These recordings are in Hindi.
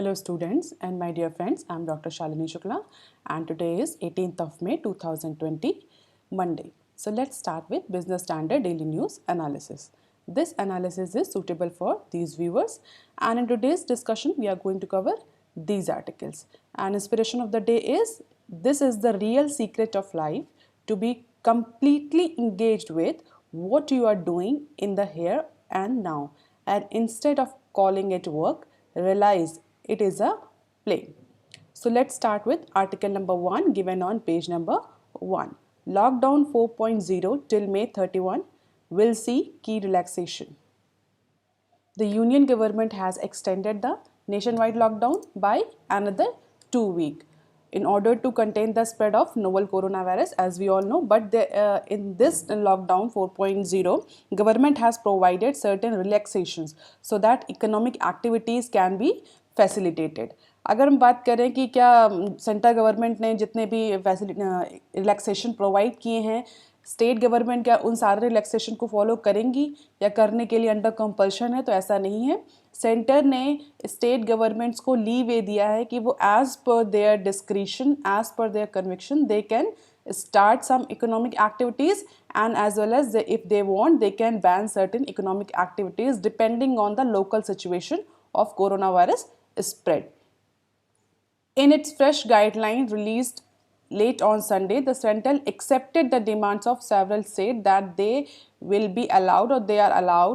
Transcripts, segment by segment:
Hello students and my dear friends, I am Dr. Shalini Shukla and today is 18th of May 2020, Monday. So let's start with Business Standard Daily News Analysis. This analysis is suitable for these viewers and in today's discussion we are going to cover these articles. And inspiration of the day is, this is the real secret of life, to be completely engaged with what you are doing in the here and now, and instead of calling it work, realize it is a play. So let's start with article number 1 given on page number 1. Lockdown 4.0 till May 31 will see key relaxation. The union government has extended the nationwide lockdown by another 2 weeks in order to contain the spread of novel coronavirus, as we all know. But in this lockdown 4.0, government has provided certain relaxations so that economic activities can be facilitated. अगर हम बात करें कि क्या सेंट्रल गवर्नमेंट ने जितने भी रिलैक्सेशन प्रोवाइड किए हैं, स्टेट गवर्नमेंट क्या उन सारे रिलैक्सेशन को फॉलो करेंगी या करने के लिए अंडर कंपल्शन है, तो ऐसा नहीं है. सेंटर ने स्टेट गवर्नमेंट्स को लीवे दिया है कि वो as per their discretion, as per their conviction they can start some economic activities, and as well as if they want they can ban certain economic activities depending on the local situation of coronavirus spread. In its fresh guideline released late on Sunday, the Central accepted the demands of several states that they will be allowed, or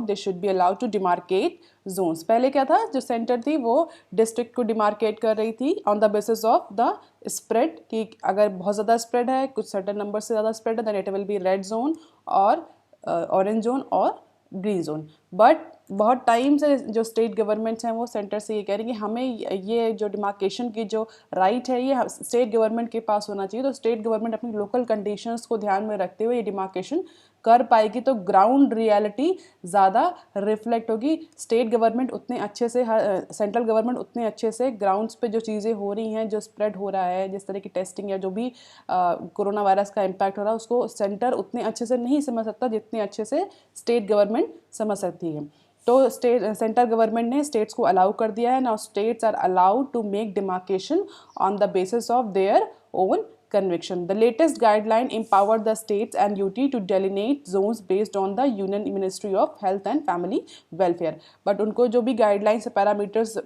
they should be allowed to demarcate zones. पहले क्या था, जो सेंटर थी वो डिस्ट्रिक्ट को डिमार्केट कर रही थी on the basis of the spread, कि अगर बहुत ज़्यादा स्प्रेड है, कुछ सर्टन नंबर से ज़्यादा स्प्रेड है, then it will be red zone और ऑरेंज जोन और ग्रीन जोन. बट बहुत टाइम से जो स्टेट गवर्नमेंट्स हैं वो सेंटर से ये कह रही हैं कि हमें ये जो डिमार्केशन की जो राइट है ये स्टेट गवर्नमेंट के पास होना चाहिए. तो स्टेट गवर्नमेंट अपनी लोकल कंडीशंस को ध्यान में रखते हुए ये डिमार्केशन कर पाएगी, तो ग्राउंड रियलिटी ज़्यादा रिफ्लेक्ट होगी. स्टेट गवर्नमेंट उतने अच्छे से, सेंट्रल गवर्नमेंट उतने अच्छे से ग्राउंड्स पे जो चीज़ें हो रही हैं, जो स्प्रेड हो रहा है, जिस तरह की टेस्टिंग या जो भी कोरोना वायरस का इम्पैक्ट हो रहा है, उसको सेंटर उतने अच्छे से नहीं समझ सकता जितने अच्छे से स्टेट गवर्नमेंट समझ सकती है. तो सेंट्रल गवर्नमेंट ने स्टेट्स को अलाउ कर दिया है. Now states are allowed to make demarcation on the basis of their own conviction. The latest guideline empowered the states and UT to delineate zones based on the Union Ministry of Health and Family Welfare. But उनको जो भी guidelines पैरामीटर्स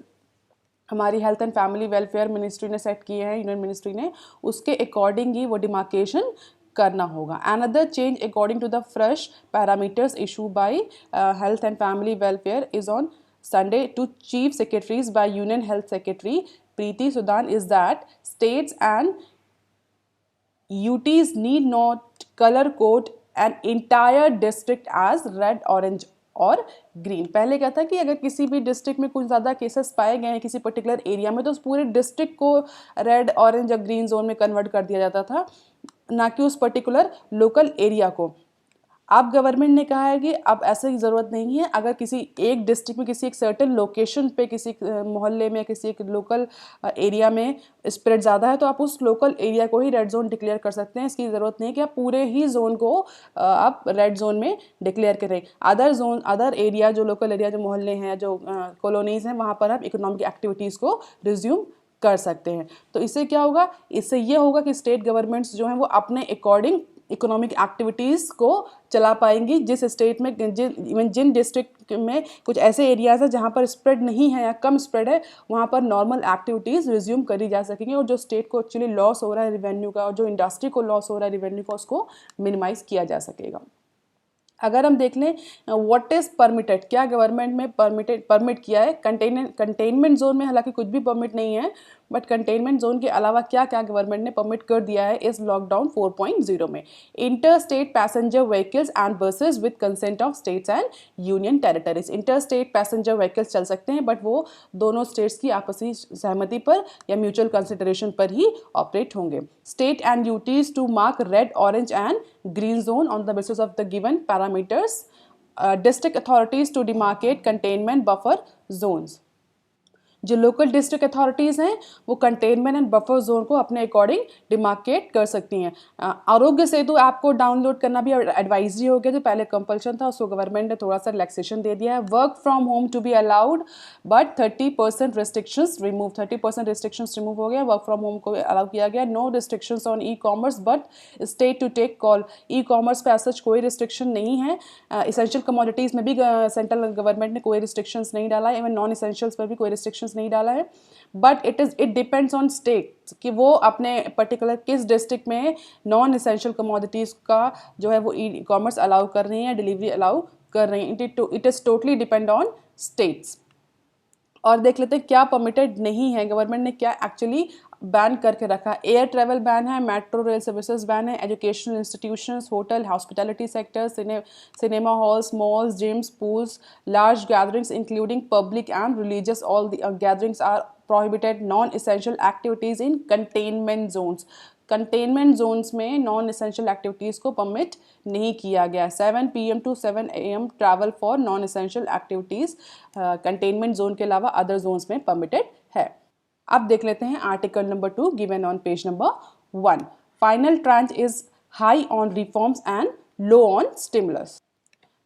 हमारी health and family welfare ministry ने सेट किए हैं, यूनियन मिनिस्ट्री ने, उसके अकॉर्डिंग ही वो डिमार्केशन करना होगा. Another change according to the fresh parameters issued by Health and Family Welfare is on Sunday to Chief Secretaries by Union Health Secretary Preeti Sudan is that states and UTs need not color code an entire district as red, orange और ग्रीन. पहले क्या था कि अगर किसी भी डिस्ट्रिक्ट में कुछ ज़्यादा केसेस पाए गए हैं किसी पर्टिकुलर एरिया में, तो उस पूरे डिस्ट्रिक्ट को रेड, ऑरेंज या ग्रीन जोन में कन्वर्ट कर दिया जाता था, ना कि उस पर्टिकुलर लोकल एरिया को. अब गवर्नमेंट ने कहा है कि अब ऐसे की ज़रूरत नहीं है. अगर किसी एक डिस्ट्रिक्ट में, किसी एक सर्टेन लोकेशन पे, किसी मोहल्ले में, किसी एक लोकल एरिया में स्प्रेड ज़्यादा है, तो आप उस लोकल एरिया को ही रेड जोन डिक्लेयर कर सकते हैं. इसकी ज़रूरत नहीं है कि आप पूरे ही जोन को आप रेड जोन में डिक्लेयर करें. अदर एरिया, जो लोकल एरिया, जो मोहल्ले हैं, जो कॉलोनीज़ हैं, वहाँ पर आप इकोनॉमिक एक्टिविटीज़ को रिज्यूम कर सकते हैं. तो इससे क्या होगा, इससे ये होगा कि स्टेट गवर्नमेंट्स जो हैं वो अपने अकॉर्डिंग इकोनॉमिक एक्टिविटीज़ को चला पाएंगी. जिस स्टेट में, जिन डिस्ट्रिक्ट में कुछ ऐसे एरियाज़ हैं जहाँ पर स्प्रेड नहीं है या कम स्प्रेड है, वहाँ पर नॉर्मल एक्टिविटीज़ रिज्यूम करी जा सकेंगी, और जो स्टेट को एक्चुअली लॉस हो रहा है रेवेन्यू का, और जो इंडस्ट्री को लॉस हो रहा है रेवेन्यू का, उसको मिनिमाइज़ किया जा सकेगा. अगर हम देख लें व्हाट इज़ परमिटेड, क्या गवर्नमेंट में परमिट किया है. कंटेनमेंट जोन में हालांकि कुछ भी परमिट नहीं है, बट कंटेनमेंट जोन के अलावा क्या क्या गवर्नमेंट ने परमिट कर दिया है इस लॉकडाउन 4.0 में. Inter state passenger vehicles and buses with consent of states and union territories. Inter state passenger vehicles चल सकते हैं, बट वो दोनों स्टेट्स की आपसी सहमति पर या म्यूचुअल कंसिडरेशन पर ही ऑपरेट होंगे. State and UTs to mark red, orange and green zone on the basis of the given parameters. District authorities to demarcate containment buffer zones. जो लोकल डिस्ट्रिक्ट अथॉरिटीज़ हैं वो कंटेनमेंट एंड बफर जोन को अपने अकॉर्डिंग डिमार्केट कर सकती हैं। आरोग्य सेतु ऐप को डाउनलोड करना भी एडवाइजरी हो गया, जो पहले कंपल्शन था उसको गवर्नमेंट ने थोड़ा सा रिलैक्सेशन दे दिया है। Work from home to be allowed but 30% restrictions remove, 30% restrictions remove हो गया, वर्क फ्रॉम होम को अलाउ किया गया। No restrictions on e commerce but state to take call, e commerce पे सच कोई रिस्ट्रिक्शन नहीं है। इसेंशियल कमोडिटीज़ में भी सेंट्रल गवर्नमेंट ने कोई रिस्ट्रिक्शंस नहीं डाला है, इवन नॉन इसेंशियल्स पर भी कोई रिस्ट्रिक्शंस नहीं डाला है। But it depends on state कि वो अपने पर्टिकुलर किस डिस्ट्रिक्ट में नॉन इसेंशियल कमोडिटीज़ का जो है वो ई कॉमर्स अलाउ कर रही हैं, डिलीवरी अलाउ कर रही हैं। It is totally depend on states. और देख लेते हैं क्या परमिटेड नहीं है, गवर्नमेंट ने क्या एक्चुअली बैन करके रखा है। एयर ट्रैवल बैन है, मेट्रो रेल सर्विसेज बैन है, educational institutions, hotel, hospitality sector, cinema halls, malls, gyms, pools, large gatherings including public and religious, all the gatherings are prohibited. Non essential activities in containment zones, containment zones में नॉन इसेंशियल एक्टिविटीज़ को परमिट नहीं किया गया। 7 PM to 7 AM travel for non essential activities containment zone के अलावा अदर जोन्स में परमिटेड है। अब देख लेते हैं article number 2 given on page number 1। Final tranche is high on reforms and low on stimulus.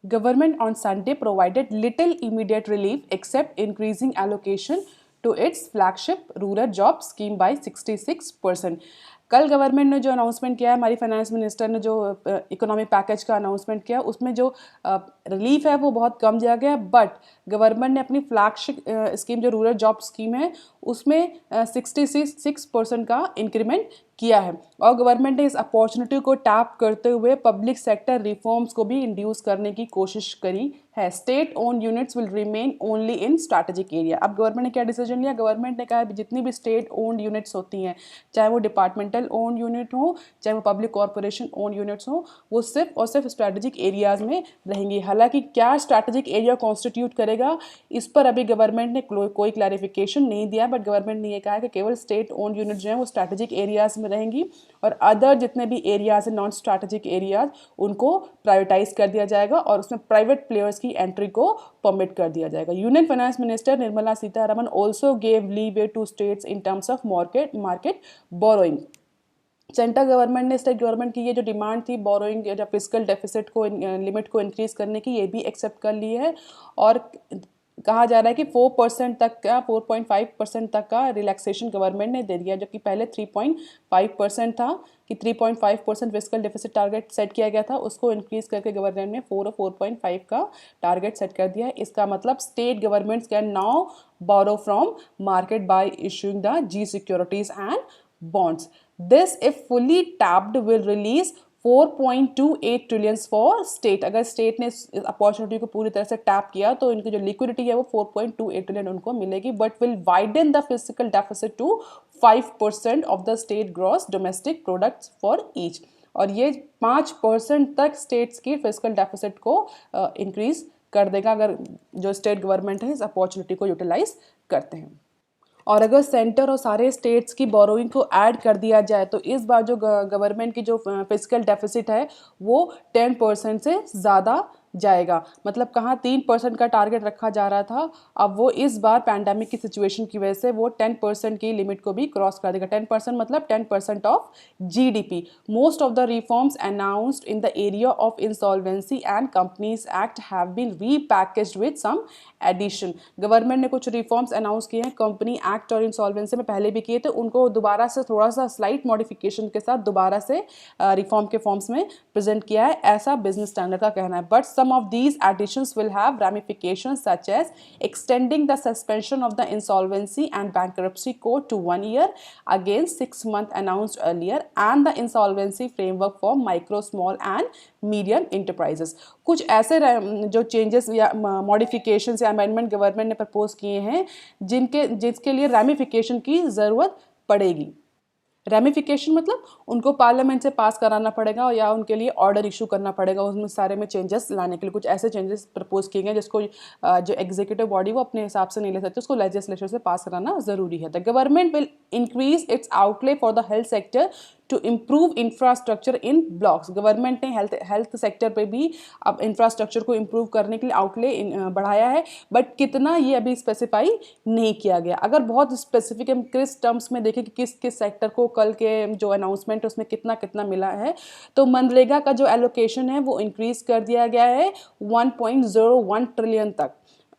Government on Sunday provided little immediate relief except increasing allocation to its flagship rural job scheme by 66%. कल गवर्नमेंट ने जो अनाउंसमेंट किया है, हमारी फाइनेंस मिनिस्टर ने जो इकोनॉमिक पैकेज का अनाउंसमेंट किया, उसमें जो रिलीफ है वो बहुत कम दिया गया। बट गवर्नमेंट ने अपनी फ्लैगशिप स्कीम जो रूरल जॉब स्कीम है उसमें 66% का इंक्रीमेंट किया है। और गवर्नमेंट ने इस अपॉर्चुनिटी को टैप करते हुए पब्लिक सेक्टर रिफॉर्म्स को भी इंड्यूस करने की कोशिश करी है। State own units will remain only in strategic area. अब गवर्नमेंट ने क्या डिसीजन लिया, गवर्नमेंट ने कहा है जितनी भी स्टेट ओन्ड यूनिट्स होती हैं, चाहे वो डिपार्टमेंटल ओन यूनिट हो, चाहे वो पब्लिक कॉरपोरेशन ओन यूनिट्स हो, वो सिर्फ और सिर्फ स्ट्रैटेजिक एरियाज में रहेंगी। हालांकि क्या स्ट्रैटेजिक एरिया कॉन्स्टिट्यूट करेगा इस पर अभी गवर्नमेंट ने कोई क्लैरिफिकेशन नहीं दिया, बट गवर्नमेंट ने ये कहा है कि केवल स्टेट ओन यूनिट जो है वो स्ट्रैटेजिक एरियाज में रहेंगी और अदर जितने भी एरियाज हैं नॉन स्ट्रैटेजिक एरियाज उनको प्राइवेटाइज कर दिया जाएगा और उसमें प्राइवेट प्लेयर्स की एंट्री को परमिट कर दिया जाएगा। Union finance minister Nirmala Sitharaman also gave leeway to states in terms of market borrowing. Central government ने स्टेट गवर्नमेंट की ये जो डिमांड थी बोरोइंग या फिस्कल डेफिसिट को लिमिट को इंक्रीज करने की, ये भी एक्सेप्ट कर ली है और कहा जा रहा है कि 4% तक का 4.5% तक का रिलैक्सेशन गवर्नमेंट ने दे दिया, जबकि पहले 3.5% था कि 3.5% फिस्कल डेफिसिट टारगेट सेट किया गया था, उसको इंक्रीज करके गवर्नमेंट ने 4 और 4.5 का टारगेट सेट कर दिया है। इसका मतलब state governments can now borrow from market by issuing the G securities and bonds. This if fully tapped will release 4.28 trillion for state. अगर स्टेट ने इस अपॉर्चुनिटी को पूरी तरह से टैप किया तो इनकी जो लिक्विडिटी है वो 4.28 ट्रिलियन उनको मिलेगी, but will widen the physical deficit to 5% of the state gross domestic products for each. और ये 5% तक स्टेट्स की फिजिकल डेफिसिट को इंक्रीज कर देगा अगर जो स्टेट गवर्नमेंट है इस अपॉर्चुनिटी को यूटिलाइज करते हैं। और अगर सेंटर और सारे स्टेट्स की बोरोइंग को ऐड कर दिया जाए तो इस बार जो गवर्नमेंट की जो फिजिकल डेफिसिट है वो 10% से ज़्यादा जाएगा। मतलब कहाँ 3% का टारगेट रखा जा रहा था, अब वो इस बार पैंडेमिक की सिचुएशन की वजह से वो 10% की लिमिट को भी क्रॉस कर देगा। 10% मतलब 10% of GDP। Most of the reforms announced in the area of insolvency and companies act have been repackaged with some addition. Government ने कुछ रिफॉर्म्स अनाउंस किए हैं कंपनी एक्ट और इंसॉल्वेंसी में पहले भी किए थे, उनको दोबारा से थोड़ा सा स्लाइट मॉडिफिकेशन के साथ दोबारा से रिफॉर्म के फॉर्म्स में प्रेजेंट किया है, ऐसा बिजनेस स्टैंडर्ड का कहना है। But some of these additions will have ramifications such as extending the suspension of the insolvency and bankruptcy code to 1 year against 6 months announced earlier and the insolvency framework for micro, small and medium enterprises। कुछ ऐसे जो चेंजेस या मॉडिफिकेशंस या अमेंडमेंट गवर्नमेंट ने प्रपोज किए हैं जिसके लिए रैमिफिकेशन की ज़रूरत पड़ेगी। रेमिफिकेशन मतलब उनको पार्लियामेंट से पास कराना पड़ेगा या उनके लिए ऑर्डर इशू करना पड़ेगा, उसमें सारे में चेंजेस लाने के लिए कुछ ऐसे चेंजेस प्रपोज किए गए जिसको जो एग्जीक्यूटिव बॉडी वो अपने हिसाब से नहीं ले सकते, उसको लेजिस्लेचर से पास कराना ज़रूरी है। The government will increase its outlay for the health sector to improve infrastructure in blocks. Government ने हेल्थ सेक्टर पे भी अब इंफ्रास्ट्रक्चर को इम्प्रूव करने के लिए आउटले बढ़ाया है, बट कितना ये अभी स्पेसिफाई नहीं किया गया। अगर बहुत स्पेसिफिक हम किस टर्म्स में देखें कि किस किस सेक्टर को कल के जो अनाउंसमेंट है उसमें कितना कितना मिला है, तो मनरेगा का जो एलोकेशन है वो इंक्रीज कर दिया गया है 1.01 ट्रिलियन तक,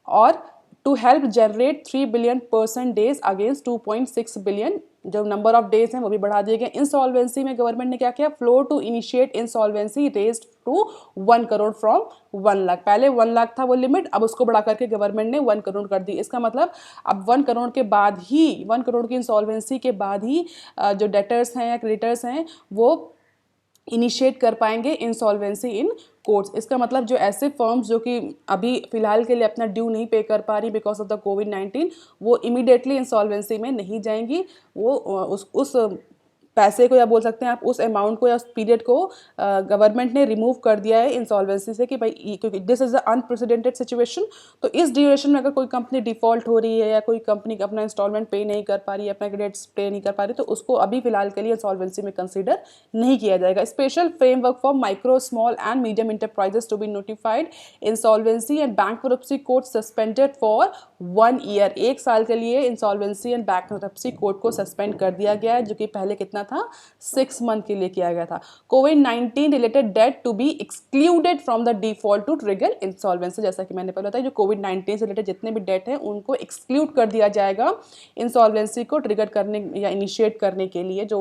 और to help generate 3 billion person days against 2.6 billion जो नंबर ऑफ डेज हैं वो भी बढ़ा दिए गए। इंसॉल्वेंसी में गवर्नमेंट ने क्या किया, floor to initiate insolvency raised to 1 crore from 1 lakh. पहले 1 लाख था वो लिमिट, अब उसको बढ़ा करके गवर्नमेंट ने 1 करोड़ कर दी। इसका मतलब अब 1 करोड़ के बाद ही, 1 करोड़ की इंसॉल्वेंसी के बाद ही जो डेटर्स हैं या क्रेडिटर्स हैं वो इनिशिएट कर पाएंगे इंसॉल्वेंसी इन कोर्ट्स। इसका मतलब जो ऐसे फर्म्स जो कि अभी फिलहाल के लिए अपना ड्यू नहीं पे कर पा रही बिकॉज ऑफ द कोविड-19, वो इमीडिएटली इंसॉल्वेंसी में नहीं जाएंगी। वो उस पैसे को, या बोल सकते हैं आप उस अमाउंट को या उस पीरियड को गवर्नमेंट ने रिमूव कर दिया है इंसॉल्वेंसी से कि भाई क्योंकि this is a unprecedented situation. तो इस ड्यूरेशन में अगर कोई कंपनी डिफॉल्ट हो रही है या कोई कंपनी अपना इंस्टॉलमेंट पे नहीं कर पा रही है, अपना क्रेडिट्स पे नहीं कर पा रही, तो उसको अभी फिलहाल के लिए इंसॉल्वेंसी में कंसिडर नहीं किया जाएगा। Special framework for micro, small and medium enterprises to be notified insolvency and bankruptcy code suspended for 1 year. 1 साल के लिए इंसॉल्वेंसी एंड बैंकरप्सी कोड को सस्पेंड कर दिया गया है, जो कि पहले कितना था, 6 मंथ के लिए किया गया था। कोविड-19 related debt to be excluded from the default to trigger insolvency. जैसा कि मैंने पहले बताया, जो कोविड-19 से रिलेटेड जितने भी डेट हैं उनको एक्सक्लूड कर दिया जाएगा इंसॉल्वेंसी को ट्रिगर करने या इनिशिएट करने के लिए। जो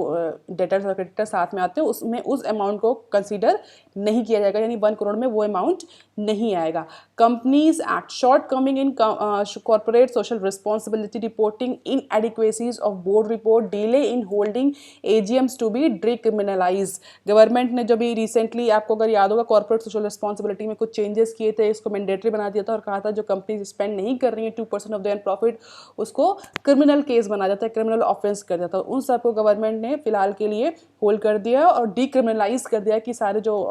डेटर्स और क्रेडिटर्स साथ में आते हैं उसमें उस अमाउंट को कंसीडर नहीं किया जाएगा, यानी 1 करोड़ में वो अमाउंट नहीं आएगा। Companies act, shortcoming in corporate social responsibility reporting, inadequacies of board report, delay in holding AGMs to be decriminalise. Government ने जो भी रिसेंटली, आपको अगर याद होगा, कॉर्पोरेट सोशल रिस्पॉन्सिबिलिटी में कुछ चेंजेस किए थे, इसको मैंडेटरी बना दिया था और कहा था जो कंपनीज स्पेंड नहीं कर रही है 2% ऑफ देयर प्रॉफिट, उसको क्रिमिनल केस बना जाता है, क्रिमिनल ऑफेंस कर जाता है। उन सबको गवर्नमेंट ने फिलहाल के लिए होल्ड कर दिया और डिक्रिमिनलाइज कर दिया कि सारे जो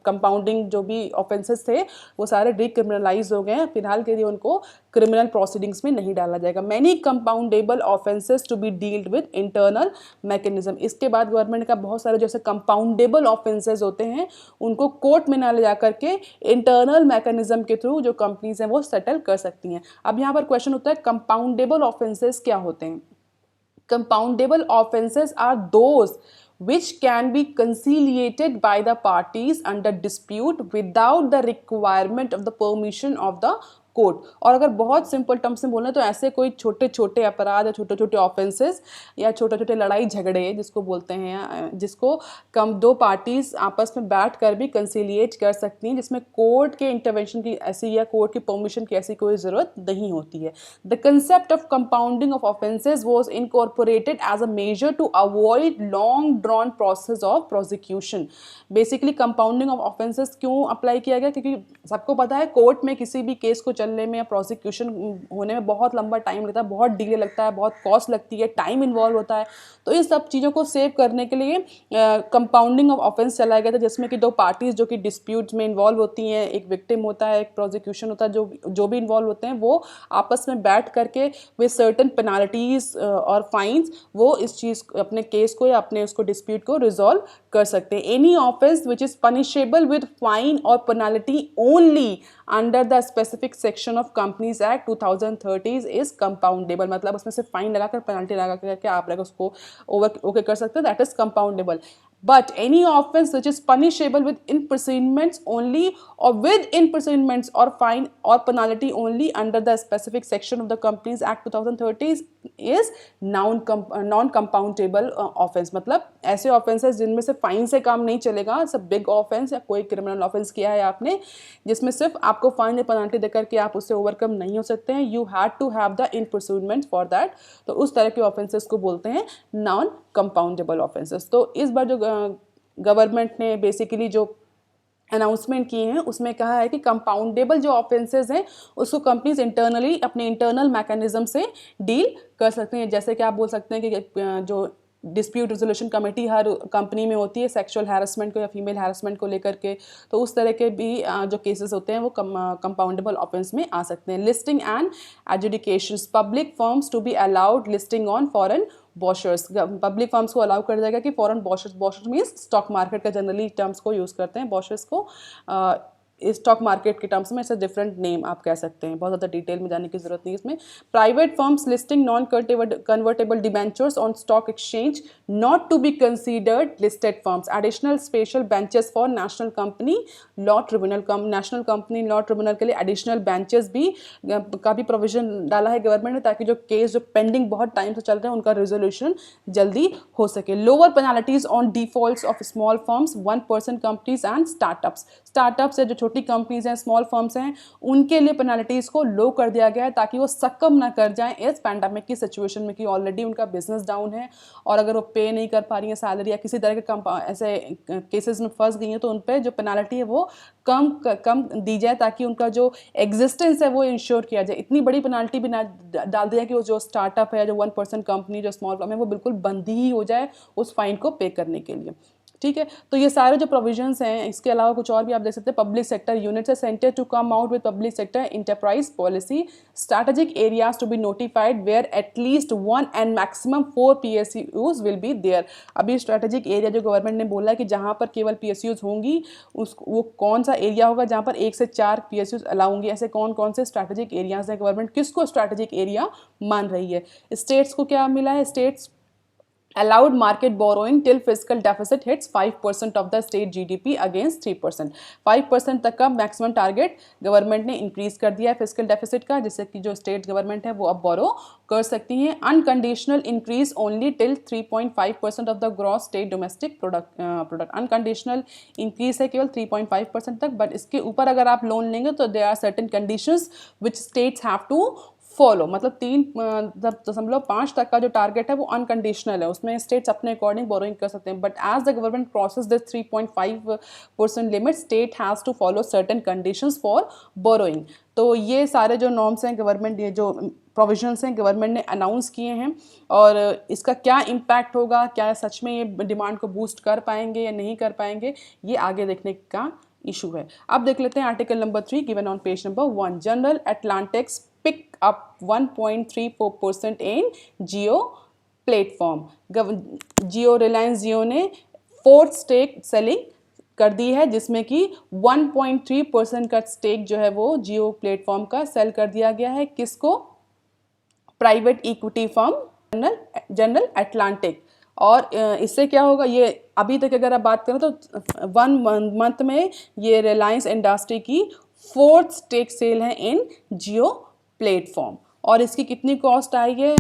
कंपाउंडिंग जो भी ऑफेंसेस थे वो सारे डिक्रिमिनलाइज हो गए हैं। फिलहाल के लिए उनको क्रिमिनल प्रोसीडिंग्स में नहीं डाला जाएगा। Many compoundable offences to be dealt with internal mechanism. इसके बाद गवर्नमेंट का बहुत सारे जैसे कंपाउंडेबल ऑफेंसेस होते हैं उनको कोर्ट में ना ले जा करके इंटरनल मैकेनिज्म के थ्रू जो कंपनीज हैं वो सेटल कर सकती हैं। अब यहाँ पर क्वेश्चन होता है कंपाउंडेबल ऑफेंसेस क्या होते हैं। Compoundable offenses are those which can be conciliated by the parties under dispute without the requirement of the permission of the court. और अगर बहुत सिंपल टर्म्स में बोलना तो ऐसे कोई छोटे छोटे अपराध या छोटे छोटे ऑफेंसेस या छोटे छोटे लड़ाई झगड़े जिसको बोलते हैं, जिसको दो पार्टीज आपस में बैठ कर भी कंसिलिएट कर सकती हैं, जिसमें कोर्ट के इंटरवेंशन की ऐसी या कोर्ट की परमिशन की ऐसी कोई ज़रूरत नहीं होती है। The concept of compounding of offences was incorporated as a measure to avoid long drawn process of prosecution. Basically compounding of offences क्यों अप्लाई किया गया, क्योंकि सबको पता है कोर्ट में किसी भी केस को चलने में या प्रोसिक्यूशन होने में बहुत लंबा टाइम लगता है, बहुत डिले लगता है, बहुत कॉस्ट लगती है, टाइम इन्वॉल्व होता है। तो इस सब चीज़ों को सेव करने के लिए कंपाउंडिंग ऑफ ऑफेंस चलाया गया था, जिसमें कि दो पार्टीज जो कि डिस्प्यूट्स में इन्वॉल्व होती हैं, एक विक्टिम होता है, एक प्रोसिक्यूशन होता है, जो भी इन्वॉल्व होते हैं वो आपस में बैठ करके विद सर्टन पेनाल्टीज और फाइन्स वो इस चीज़ अपने केस को या अपने उसको डिस्प्यूट को रिजॉल्व कर सकते हैं। Any offence which is punishable with fine और penalty only under the specific section of companies act 2030 is compoundable. मतलब उसमें से फाइन लगाकर पेनल्टी लगा करके आप उसको ओके कर सकते हैं, that is compoundable. But any offense which is punishable with imprisonments only or with imprisonments or fine or penalty only under the specific section of the Companies Act 2030 is non-compoundable offense। मतलब ऐसे offenses जिनमें से फाइन से काम नहीं चलेगा, सब बिग ऑफेंस या कोई क्रिमिनल ऑफेंस किया है आपने जिसमें सिर्फ आपको फाइन या पेनल्टी देकर के आप उससे ओवरकम नहीं हो सकते हैं, you had to have the imprisonment for that. तो उस तरह के ऑफेंसेस को बोलते हैं नॉन कंपाउंडेबल ऑफेंसेस। तो इस बार जो गवर्नमेंट ने बेसिकली जो अनाउंसमेंट किए हैं उसमें कहा है कि कंपाउंडेबल जो ऑफेंसेस हैं उसको कंपनीज इंटरनली अपने इंटरनल मैकेनिज्म से डील कर सकते हैं। जैसे कि आप बोल सकते हैं कि जो डिस्प्यूट रेजोल्यूशन कमेटी हर कंपनी में होती है सेक्सुअल हैरेसमेंट को या फीमेल हैरेसमेंट को लेकर के, तो उस तरह के भी जो केसेस होते हैं वो कंपाउंडेबल ऑफेंस में आ सकते हैं। Listing and adjudications, public firms to be allowed listing on foreign bourses, public firms को अलाउ कर जाएगा कि foreign bourses, bourses means stock market का जनरली टर्म्स को यूज़ करते हैं बॉशर्स को, स्टॉक मार्केट के टर्म्स में इट्स अ डिफरेंट नेम आप कह सकते हैं, बहुत ज़्यादा डिटेल में जाने की जरूरत नहीं है इसमें। Private firms listing non convertible debentures on stock exchange not to be considered listed firms, additional special benches for national company law tribunal, national company law tribunal के लिए एडिशनल बेंचेस भी का भी प्रोविजन डाला है गवर्नमेंट ने, ताकि जो केस जो पेंडिंग बहुत टाइम से चल रहे हैं उनका रेजोल्यूशन जल्दी हो सके। Lower penalties on defaults of small firms, 1% companies and startups, startups है जो छोटी कंपनीज हैं, स्मॉल फर्म्स हैं, उनके लिए पेनाल्टीज को लो कर दिया गया है ताकि वो सक्कम ना कर जाएं इस पैंडेमिक की सिचुएशन में कि ऑलरेडी उनका बिजनेस डाउन है और अगर वो पे नहीं कर पा रही हैं सैलरी या किसी तरह के ऐसे केसेस में फंस गई हैं तो उन पर जो पेनाल्टी है वो कम दी जाए ताकि उनका जो एग्जिस्टेंस है वो इंश्योर किया जाए। इतनी बड़ी पेनाल्टी भी ना डाल दिया कि वो जो स्टार्टअप है, जो 1% कंपनी, जो स्मॉल फर्म है, वो बिल्कुल बंद ही हो जाए उस फाइन को पे करने के लिए। ठीक है, तो ये सारे जो प्रोविजंस हैं, इसके अलावा कुछ और भी आप देख सकते हैं। पब्लिक सेक्टर यूनिट्स है centre to come out with public sector enterprise policy, strategic areas to be notified where at least 1 and maximum 4 PSUs will be there. अभी स्ट्रैटेजिक एरिया जो गवर्नमेंट ने बोला है कि जहाँ पर केवल PSUs होंगी, वो कौन सा एरिया होगा जहाँ पर 1 से 4 PSUs अलाउ होंगी, ऐसे कौन कौन से स्ट्रैटेजिक एरियाज हैं, गवर्नमेंट किसको स्ट्रैटेजिक एरिया मान रही है। स्टेट्स को क्या मिला है, states allowed market borrowing till fiscal deficit hits 5% of the state GDP against 3%, 5% तक का मैक्सिमम टारगेट गवर्नमेंट ने इंक्रीज कर दिया है फिस्कल डेफिसिट का, जिससे कि जो स्टेट गवर्नमेंट है वो अब बोरो कर सकती हैं। Unconditional increase only till 3.5% of the gross state domestic product, unconditional increase है केवल 3.5% तक, बट इसके ऊपर अगर आप लोन लेंगे तो there are certain conditions which states have to follow, मतलब 3.5 तक का जो टारगेट है वो अनकंडीशनल है, उसमें स्टेट्स अपने अकॉर्डिंग बोरोइंग कर सकते हैं, but as the government crosses this 3.5% limit state has to follow certain conditions for borrowing. तो ये सारे जो नॉर्म्स हैं गवर्नमेंट, ये जो प्रोविजंस हैं गवर्नमेंट ने अनाउंस किए हैं, और इसका क्या इम्पैक्ट होगा, क्या सच में ये डिमांड को बूस्ट कर पाएंगे या नहीं कर पाएंगे, ये आगे देखने का इशू है। अब देख लेते हैं article number 3 given on page number 1। General Atlantic's pick up 1.34% in Jio platform, Jio, Reliance Jio ने 4th स्टेक सेलिंग कर दी है, जिसमें कि 1.3% का स्टेक जो है वो जियो प्लेटफॉर्म का सेल कर दिया गया है। किसको? Private equity firm general Atlantic. और इससे क्या होगा, ये अभी तक अगर आप बात करें तो 1 मंथ में ये रिलायंस इंडस्ट्री की 4th स्टेक सेल है इन जियो प्लेटफॉर्म, और इसकी कितनी कॉस्ट आई है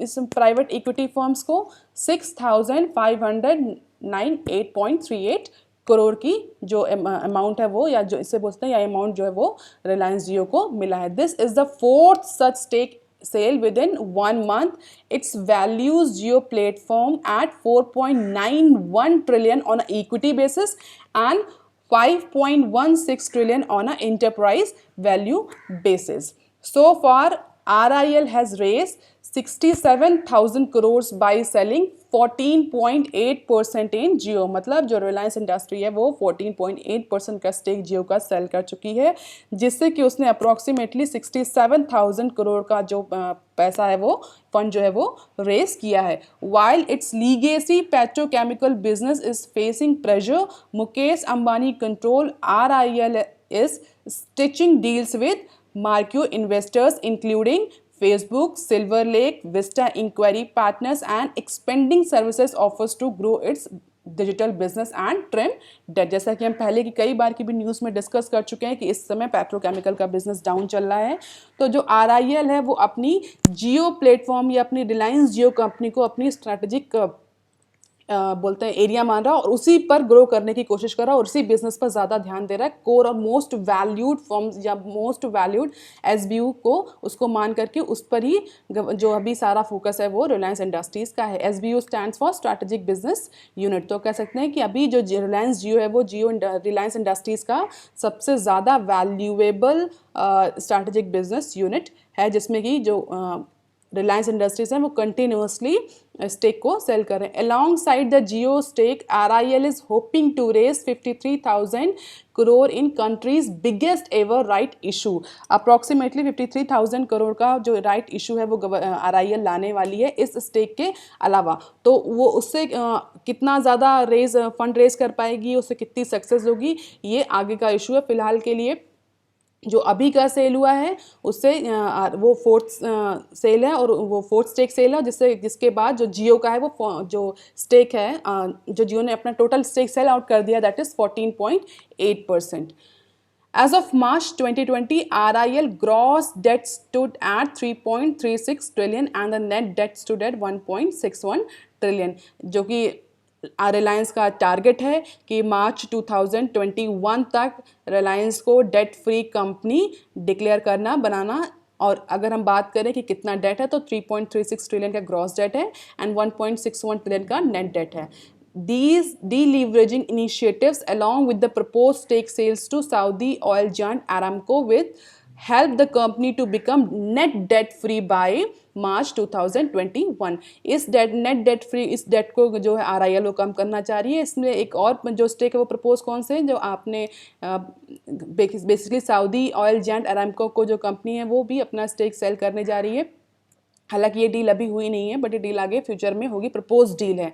इस प्राइवेट इक्विटी फर्म्स को? 6,509.8 करोड़ की जो अमाउंट है वो, या जो इससे बोलते हैं, या अमाउंट जो है वो रिलायंस जियो को मिला है। This is the 4th such stake sale within 1 month. Its values Jio platform at 4.91 trillion on an equity basis and 5.16 trillion on an enterprise value basis. So far, RIL has raised 67,000 crores by selling 14.8% in Jio। मतलब जो रिलायंस इंडस्ट्री है वो 14.8% का स्टेक जियो का सेल कर चुकी है, जिससे कि उसने अप्रॉक्सीमेटली 67,000 करोड़ का जो पैसा है वो फंड जो है वो रेस किया है। While it's legacy petrochemical business is facing pressure, Mukesh Ambani control RIL is stitching deals with marquee investors including Facebook, Silver Lake, Vista Inquiry Partners and expanding services offers to grow its digital business and trim debt. जैसा कि हम पहले की कई बार की भी न्यूज़ में डिस्कस कर चुके हैं कि इस समय पेट्रोकेमिकल का बिजनेस डाउन चल रहा है, तो जो RIL है वो अपनी जियो प्लेटफॉर्म या अपनी रिलायंस जियो कंपनी को अपनी स्ट्रैटेजिक बोलते हैं एरिया मान रहा है, और उसी पर ग्रो करने की कोशिश कर रहा है, और उसी बिजनेस पर ज़्यादा ध्यान दे रहा है। कोर और मोस्ट वैल्यूड फर्म्स या मोस्ट वैल्यूड SBU को उसको मान करके उस पर ही जो अभी सारा फोकस है वो रिलायंस इंडस्ट्रीज़ का है। SBU stands for strategic business unit. तो कह सकते हैं कि अभी जो रिलायंस जियो है वो रिलायंस इंडस्ट्रीज़ का सबसे ज़्यादा वैल्यूएबल स्ट्रैटेजिक बिजनेस यूनिट है, जिसमें कि जो रिलायंस इंडस्ट्रीज हैं वो कंटिन्यूसली स्टेक को सेल कर रहे हैं. Alongside the Jio stake RIL is hoping to raise 53,000 crore in country's biggest ever right issue. Approximately 53,000 crore का जो राइट इशू है वो RIL लाने वाली है इस स्टेक के अलावा. तो वो उससे कितना ज़्यादा फंड रेज कर पाएगी, उससे कितनी सक्सेस होगी, ये आगे का इशू है. फिलहाल के लिए जो अभी का सेल हुआ है उससे वो फोर्थ सेल है और वो फोर्थ स्टेक सेल है, जिसके बाद जो जियो का है वो जो स्टेक है जो जियो ने अपना टोटल स्टेक सेल आउट कर दिया, that is 14.8%. As of March 2020, RIL gross debt stood at 3.36 trillion and the net debt stood at 1.61 trillion, जो कि रिलायंस का टारगेट है कि मार्च 2021 तक रिलायंस को डेट फ्री कंपनी डिक्लेयर करना बनाना. और अगर हम बात करें कि कितना डेट है तो 3.36 ट्रिलियन का ग्रॉस डेट है एंड 1.61 ट्रिलियन का नेट डेट है. These deleveraging initiatives, along with the proposed stake sales to Saudi oil giant Aramco, will help the company to become net debt free by मार्च 2021. इस नेट डेट फ्री इस डेट को जो है RIL वो कम करना चाह रही है. इसमें एक और जो स्टेक है वो प्रपोज कौन से हैं, जो आपने basically Saudi oil giant Aramco को जो कंपनी है वो भी अपना स्टेक सेल करने जा रही है. हालांकि ये डील अभी हुई नहीं है बट ये डील आगे फ्यूचर में होगी, प्रपोज डील है.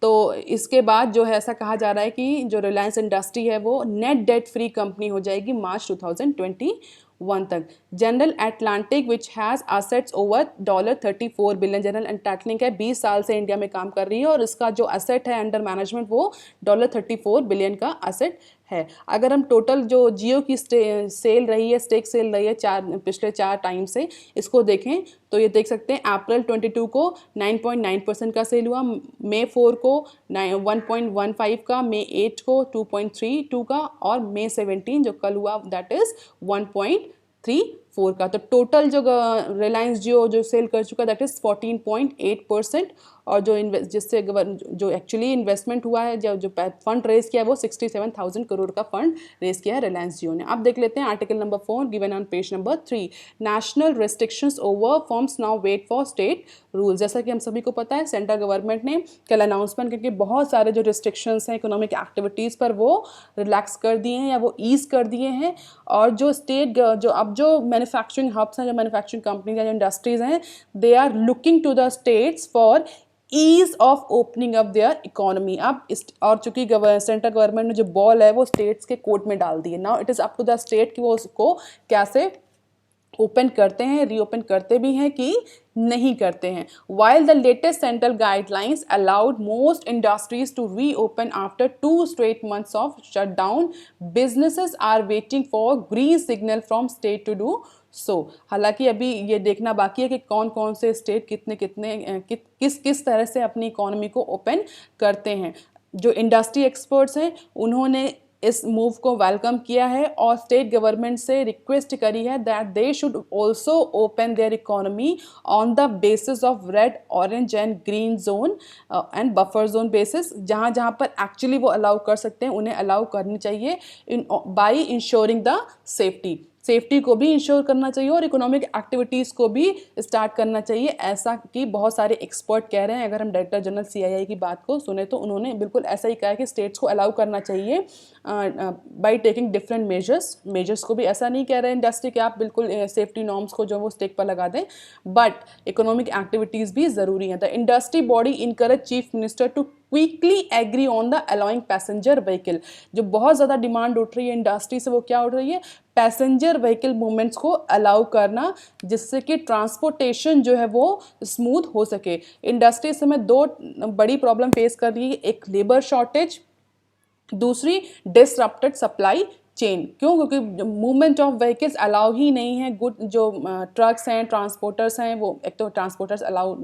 तो इसके बाद जो है ऐसा कहा जा रहा है कि जो रिलायंस इंडस्ट्री है वो नेट डेट फ्री कंपनी हो जाएगी मार्च 2021 तक. General Atlantic which has assets over $34 billion. General Atlantic है 20 साल से इंडिया में काम कर रही है और इसका जो असेट है अंडर मैनेजमेंट वो $34 बिलियन का असेट है. अगर हम टोटल जो जियो की सेल रही है, स्टेक सेल रही है पिछले 4 टाइम से, इसको देखें तो ये देख सकते हैं अप्रैल 22 को 9.9% का सेल हुआ, मई 4 को 1.15 का, मई 8 को 2.32 का और मई 17 जो कल हुआ दैट इज 1.34 का. तो टोटल जो रिलायंस जियो जो सेल कर चुका दैट इज 14.8%. और जो जिससे जो एक्चुअली इन्वेस्टमेंट हुआ है, जो फंड रेज किया है वो 67,000 करोड़ का फंड रेज किया है रिलायंस जियो ने. अब देख लेते हैं article number 4 given on page number 3. National restrictions over firms now wait for state rules. जैसा कि हम सभी को पता है सेंट्रल गवर्नमेंट ने कल अनाउंसमेंट करके बहुत सारे जो रिस्ट्रिक्शंस हैं इकोनॉमिक एक्टिविटीज़ पर वो रिलैक्स कर दिए हैं या वो ईज कर दिए हैं. और जो स्टेट जो मैन्युफैक्चरिंग हब्स हैं, जो मैन्युफैक्चरिंग कंपनीज हैं, जो इंडस्ट्रीज़ हैं, they are looking to the states for ease of opening up their economy. अब और चूंकि सेंट्रल गवर्नमेंट ने जो बॉल है वो स्टेट्स के कोर्ट में डाल दी है. Now it is up to the state कि वो उसको कैसे ओपन करते हैं, रीओपन करते भी हैं कि नहीं करते हैं. While the latest central guidelines allowed most industries to reopen after 2 straight months of shutdown, businesses are waiting for green signal from state to do so. हालांकि अभी ये देखना बाकी है कि कौन कौन से स्टेट किस तरह से अपनी इकोनॉमी को ओपन करते हैं. जो इंडस्ट्री एक्सपर्ट्स हैं उन्होंने इस मूव को वेलकम किया है और स्टेट गवर्नमेंट से रिक्वेस्ट करी है that they should also open there economy on the basis of red, orange and green zone and buffer zone basis. जहाँ जहाँ पर एक्चुअली वो अलाउ कर सकते हैं उन्हें अलाउ करनी चाहिए बाई इंश्योरिंग द सेफ्टी को भी इंश्योर करना चाहिए और इकोनॉमिक एक्टिविटीज़ को भी स्टार्ट करना चाहिए, ऐसा कि बहुत सारे एक्सपर्ट कह रहे हैं. अगर हम डायरेक्टर जनरल CII की बात को सुने तो उन्होंने बिल्कुल ऐसा ही कहा है कि स्टेट्स को अलाउ करना चाहिए बाय टेकिंग डिफरेंट मेजर्स को भी. ऐसा नहीं कह रहे इंडस्ट्री कि आप बिल्कुल सेफ्टी नॉर्म्स को जो वो स्टेक पर लगा दें, बट इकोनॉमिक एक्टिविटीज़ भी ज़रूरी हैं. The industry body encourage chief minister to quickly agree on the allowing passenger vehicle. जो बहुत ज़्यादा डिमांड उठ रही है इंडस्ट्री से वो क्या उठ रही है, पैसेंजर व्हीकल मूवमेंट्स को अलाउ करना, जिससे कि ट्रांसपोर्टेशन जो है वो स्मूथ हो सके. इंडस्ट्री इस समय 2 बड़ी प्रॉब्लम फेस कर रही है, एक लेबर शॉर्टेज, दूसरी डिसरप्टेड सप्लाई चेन. क्यों? क्योंकि मूवमेंट ऑफ व्हीकल्स अलाउ ही नहीं है. गुड जो ट्रक्स हैं, ट्रांसपोर्टर्स हैं, वो एक तो ट्रांसपोर्टर्स अलाउ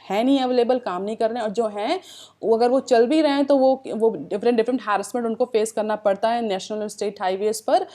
है नहीं, अवेलेबल काम नहीं कर रहे हैं, और जो हैं वो अगर वो चल भी रहे हैं तो वो डिफरेंट हैरेसमेंट उनको फेस करना पड़ता है नेशनल और स्टेट हाईवेज पर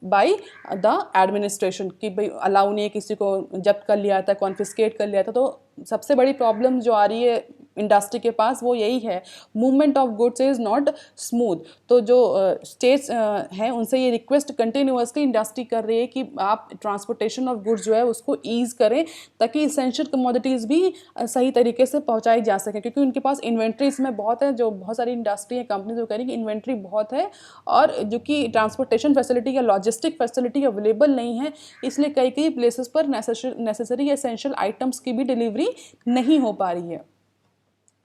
बाय द एडमिनिस्ट्रेशन कि भाई अलाउ नहीं है, किसी को जब्त कर लिया था, कॉन्फिस्केट कर लिया था. तो सबसे बड़ी प्रॉब्लम जो आ रही है इंडस्ट्री के पास वो यही है, movement of goods is not smooth. तो जो स्टेट्स हैं उनसे ये रिक्वेस्ट कंटिन्यूसली इंडस्ट्री कर रही है कि आप ट्रांसपोर्टेशन ऑफ गुड्स जो है उसको ईज़ करें, ताकि इसेंशियल कमोडिटीज़ भी सही तरीके से पहुंचाई जा सके, क्योंकि उनके पास इन्वेंट्री इसमें बहुत है। जो बहुत सारी इंडस्ट्री है, कंपनी जो कह रही है कि इन्वेंट्री बहुत है और जो कि ट्रांसपोर्टेशन फैसिलिटी या लॉजिस्टिक फैसिलिटी अवेलेबल नहीं है, इसलिए कई कई प्लेसेस पर नेसेसरी एसेंशियल आइटम्स की भी डिलीवरी नहीं हो पा रही है।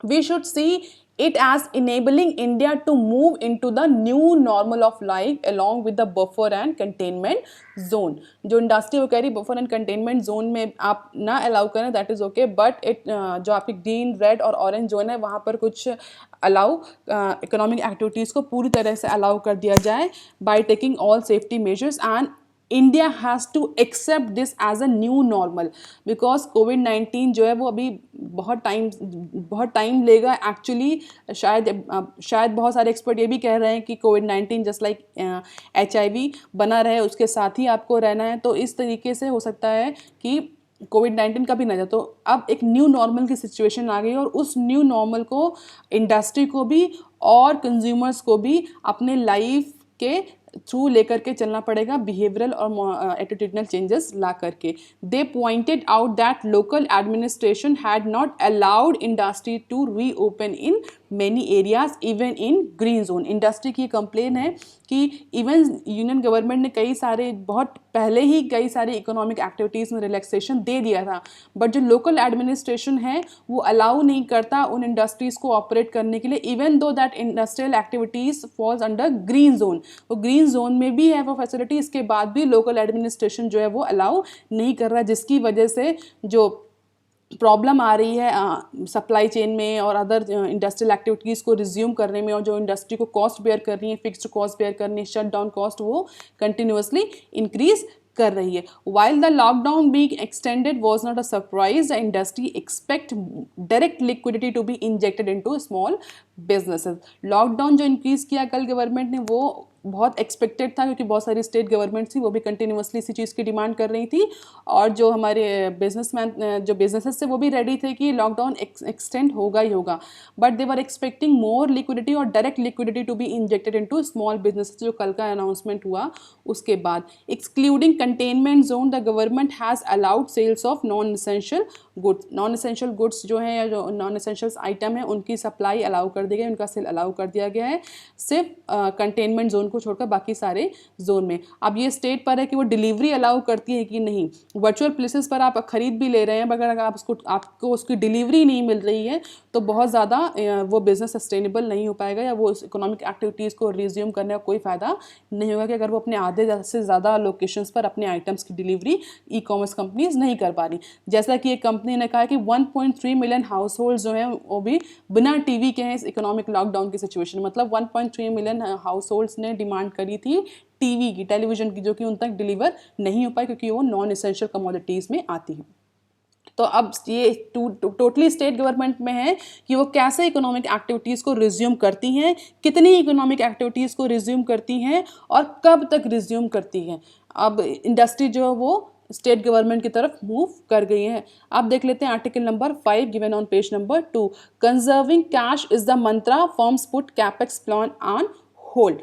We should see it as enabling India to move into the new normal of life along with the buffer and containment zone। जो इंडस्ट्री वो कह रही बफर एंड कंटेनमेंट जोन में आप ना अलाउ करें, दैट इज़ ओके, बट जो आपकी ग्रीन, रेड और ऑरेंज जोन है वहाँ पर कुछ अलाउ इकोनॉमिक एक्टिविटीज़ को पूरी तरह से अलाउ कर दिया जाए by taking all safety measures. And India has to accept this as a new normal, because कोविड-19 जो है वो अभी बहुत टाइम लेगा एक्चुअली। शायद बहुत सारे एक्सपर्ट ये भी कह रहे हैं कि कोविड-19 जस्ट लाइक HIV बना रहे, उसके साथ ही आपको रहना है। तो इस तरीके से हो सकता है कि कोविड-19 का भी ना जाए। तो अब एक न्यू नॉर्मल की सिचुएशन आ गई और उस न्यू नॉर्मल को इंडस्ट्री को भी और कंज्यूमर्स को भी अपने लाइफ के थ्रू लेकर के चलना पड़ेगा, बिहेवियरल और एटीट्यूडनल चेंजेस ला करके। They pointed out that local administration had not allowed industry to reopen in many areas even in green zone. Industry की कंप्लेन है कि इवन यूनियन गवर्नमेंट ने बहुत पहले ही कई सारी इकोनॉमिक एक्टिविटीज़ में रिलैक्सेशन दे दिया था, बट जो लोकल एडमिनिस्ट्रेशन है वो अलाउ नहीं करता उन इंडस्ट्रीज़ को ऑपरेट करने के लिए, even though that industrial activities falls under green zone. वो ग्रीन जोन में भी है वो फैसिलिटी, इसके बाद भी लोकल एडमिनिस्ट्रेशन जो है वो अलाउ नहीं कर रहा, जिसकी वजह से जो प्रॉब्लम आ रही है सप्लाई चेन में और अदर इंडस्ट्रियल एक्टिविटीज़ को रिज्यूम करने में, और जो इंडस्ट्री को कॉस्ट बेयर करनी है, फिक्स्ड कॉस्ट बेयर करनी है, शट डाउन कॉस्ट, वो कंटिन्यूसली इंक्रीज कर रही है। While the lockdown being extended was not a surprise, the industry expect direct liquidity to be injected into small businesses। Lockdown जो इंक्रीज किया कल गवर्नमेंट ने वो बहुत एक्सपेक्टेड था, क्योंकि बहुत सारी स्टेट गवर्नमेंट थी वो भी कंटिन्यूसली इसी चीज़ की डिमांड कर रही थी, और जो हमारे जो बिजनेसेस थे वो भी रेडी थे कि लॉकडाउन एक्सटेंड होगा ही होगा, but they were expecting more liquidity और direct liquidity to be injected into small businesses, जो कल का अनाउंसमेंट हुआ उसके बाद। Excluding containment zone, the government has allowed sales of non essential goods. Non essential goods जो हैं या जो नॉन एसेंशियल्स आइटम है उनकी सप्लाई अलाउ कर दी गई, उनका सेल अलाउ कर दिया गया है, सिर्फ कंटेनमेंट जोन को छोड़कर बाकी सारे जोन में। अब ये स्टेट पर है कि वो डिलीवरी अलाउ करती है कि नहीं। वर्चुअल प्लेसेस पर आप खरीद भी ले रहे हैं, मगर अगर आपको उसकी डिलीवरी नहीं मिल रही है तो बहुत ज़्यादा वो बिज़नेस सस्टेनेबल नहीं हो पाएगा, या वो उस इकोनॉमिक एक्टिविटीज़ को रिज्यूम करने का कोई फ़ायदा नहीं होगा कि अगर वो अपने आधे से ज़्यादा लोकेशंस पर अपने आइटम्स की डिलीवरी ई कॉमर्स कंपनीज नहीं कर पा रही। जैसा कि एक कंपनी ने कहा कि 1.3 मिलियन हाउस होल्ड जो हैं वो भी बिना टीवी के हैं इस इकोनॉमिक लॉकडाउन की सिचुएशन में। मतलब 1.3 मिलियन हाउस होल्ड्स ने डिमांड करी थी टीवी की, टेलीविज़न की, जो कि उन तक डिलीवर नहीं हो पाई क्योंकि वो नॉन एसेंशियल कमोडिटीज़ में आती है। तो अब ये टोटली स्टेट गवर्नमेंट में है कि वो कैसे इकोनॉमिक एक्टिविटीज़ को रिज्यूम करती हैं, कितनी इकोनॉमिक एक्टिविटीज़ को रिज्यूम करती हैं और कब तक रिज्यूम करती हैं। अब इंडस्ट्री जो है वो स्टेट गवर्नमेंट की तरफ मूव कर गई है। आप देख लेते हैं article number 5 given on page number 2। Conserving cash is the Mantra, firms put capex plan on hold.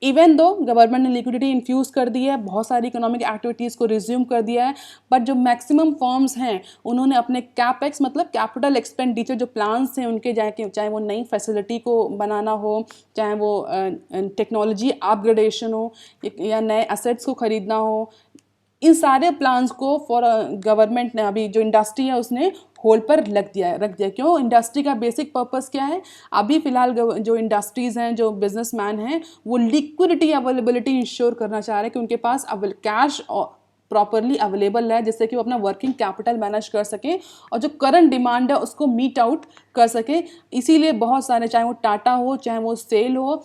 Even though government ने लिक्विडिटी इन्फ्यूज कर दी है, बहुत सारी इकोनॉमिक एक्टिविटीज़ को रिज्यूम कर दिया है, बट जो मैक्सिमम फर्म्स हैं उन्होंने अपने कैपेक्स मतलब कैपिटल एक्सपेंडिचर जो प्लान्स हैं उनके, चाहे वो नई फैसिलिटी को बनाना हो, चाहे वो टेक्नोलॉजी अपग्रेडेशन हो या नए एसेट्स को ख़रीदना हो, इन सारे प्लान्स को फॉर गवर्नमेंट ने अभी जो इंडस्ट्री है उसने होल्ड पर रख दिया। क्यों? इंडस्ट्री का बेसिक पर्पस क्या है? अभी फ़िलहाल जो इंडस्ट्रीज़ हैं, जो बिजनेसमैन हैं, वो लिक्विडिटी अवेलेबिलिटी इंश्योर करना चाह रहे हैं कि उनके पास कैश प्रॉपरली अवेलेबल है, जिससे कि वो अपना वर्किंग कैपिटल मैनेज कर सकें और जो करंट डिमांड है उसको मीट आउट कर सकें। इसीलिए बहुत सारे, चाहे वो टाटा हो, चाहे वो सेल हो,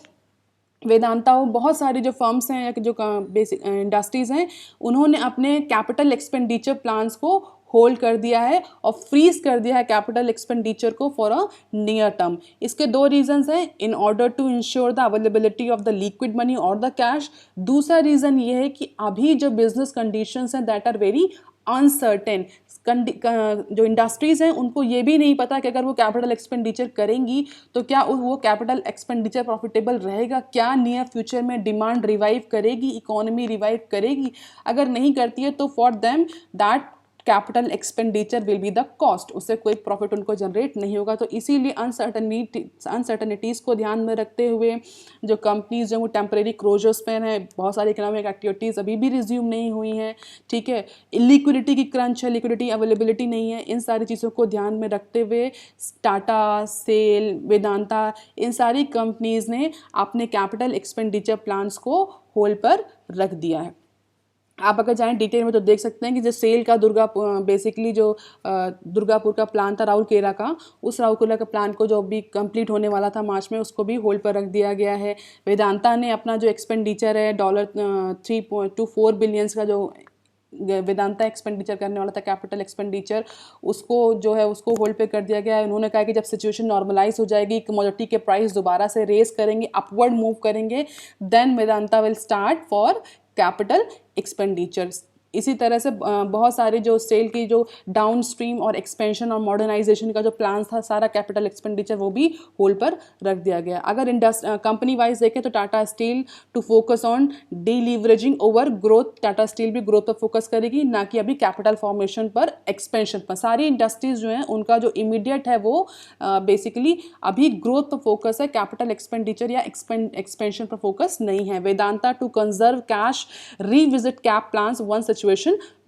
वेदांता हो, बहुत सारी जो फर्म्स हैं या जो बेसिक इंडस्ट्रीज़ हैं, उन्होंने अपने कैपिटल एक्सपेंडिचर प्लान्स को होल्ड कर दिया है और फ्रीज कर दिया है कैपिटल एक्सपेंडिचर को फॉर अ नियर टर्म। इसके दो रीजंस हैं, in order to ensure the availability of the liquid money और द कैश। दूसरा रीज़न ये है कि अभी जो बिजनेस कंडीशंस हैं दैट आर वेरी अनसर्टेन। जो इंडस्ट्रीज़ हैं उनको ये भी नहीं पता कि अगर वो कैपिटल एक्सपेंडिचर करेंगी तो क्या वो कैपिटल एक्सपेंडिचर प्रॉफिटेबल रहेगा, क्या नियर फ्यूचर में डिमांड रिवाइव करेगी, इकोनॉमी रिवाइव करेगी। अगर नहीं करती है तो for them that capital expenditure will be the cost, उससे कोई प्रॉफिट उनको जनरेट नहीं होगा। तो इसीलिए अनसर्टनिटीज़ को ध्यान में रखते हुए जो कंपनीज जो वो टेम्परेरी क्लोजर्स पे हैं, बहुत सारी इकोनॉमिक एक्टिविटीज़ अभी भी रिज्यूम नहीं हुई हैं, ठीक है, लिक्विडिटी की क्रंच है, लिक्विडिटी अवेलेबिलिटी नहीं है, इन सारी चीज़ों को ध्यान में रखते हुए टाटा, सेल, वेदांता, इन सारी कंपनीज़ ने अपने कैपिटल एक्सपेंडिचर प्लान्स को होल्ड पर रख दिया है। आप अगर जाएं डिटेल में तो देख सकते हैं कि जो सेल का बेसिकली जो दुर्गापुर का प्लान था राउरकेला का, उस राउरकेला का प्लान को जो अभी कंप्लीट होने वाला था मार्च में, उसको भी होल्ड पर रख दिया गया है। वेदांता ने अपना जो एक्सपेंडिचर है $3.24 बिलियंस का जो वेदांता एक्सपेंडिचर करने वाला था कैपिटल एक्सपेंडिचर, उसको जो है उसको होल्ड पे कर दिया गया है। उन्होंने कहा कि जब सिचुएशन नॉर्मलाइज हो जाएगी, कमोडिटी के प्राइस दोबारा से रेस करेंगे, अपवर्ड मूव करेंगे, then Vedanta will start for capital expenditures. इसी तरह से बहुत सारे जो सेल की जो डाउन स्ट्रीम और एक्सपेंशन और मॉडर्नाइजेशन का जो प्लान था, सारा कैपिटल एक्सपेंडिचर वो भी होल्ड पर रख दिया गया। अगर कंपनी वाइज देखें तो Tata Steel to focus on deleveraging over growth, Tata Steel भी ग्रोथ पर फोकस करेगी, ना कि अभी कैपिटल फॉर्मेशन पर, एक्सपेंशन पर। सारी इंडस्ट्रीज जो हैं उनका जो इमीडिएट है वो बेसिकली अभी ग्रोथ पर फोकस है, कैपिटल एक्सपेंडिचर या एक्सपेंशन पर फोकस नहीं है। Vedanta to conserve cash revisit cap plans once situation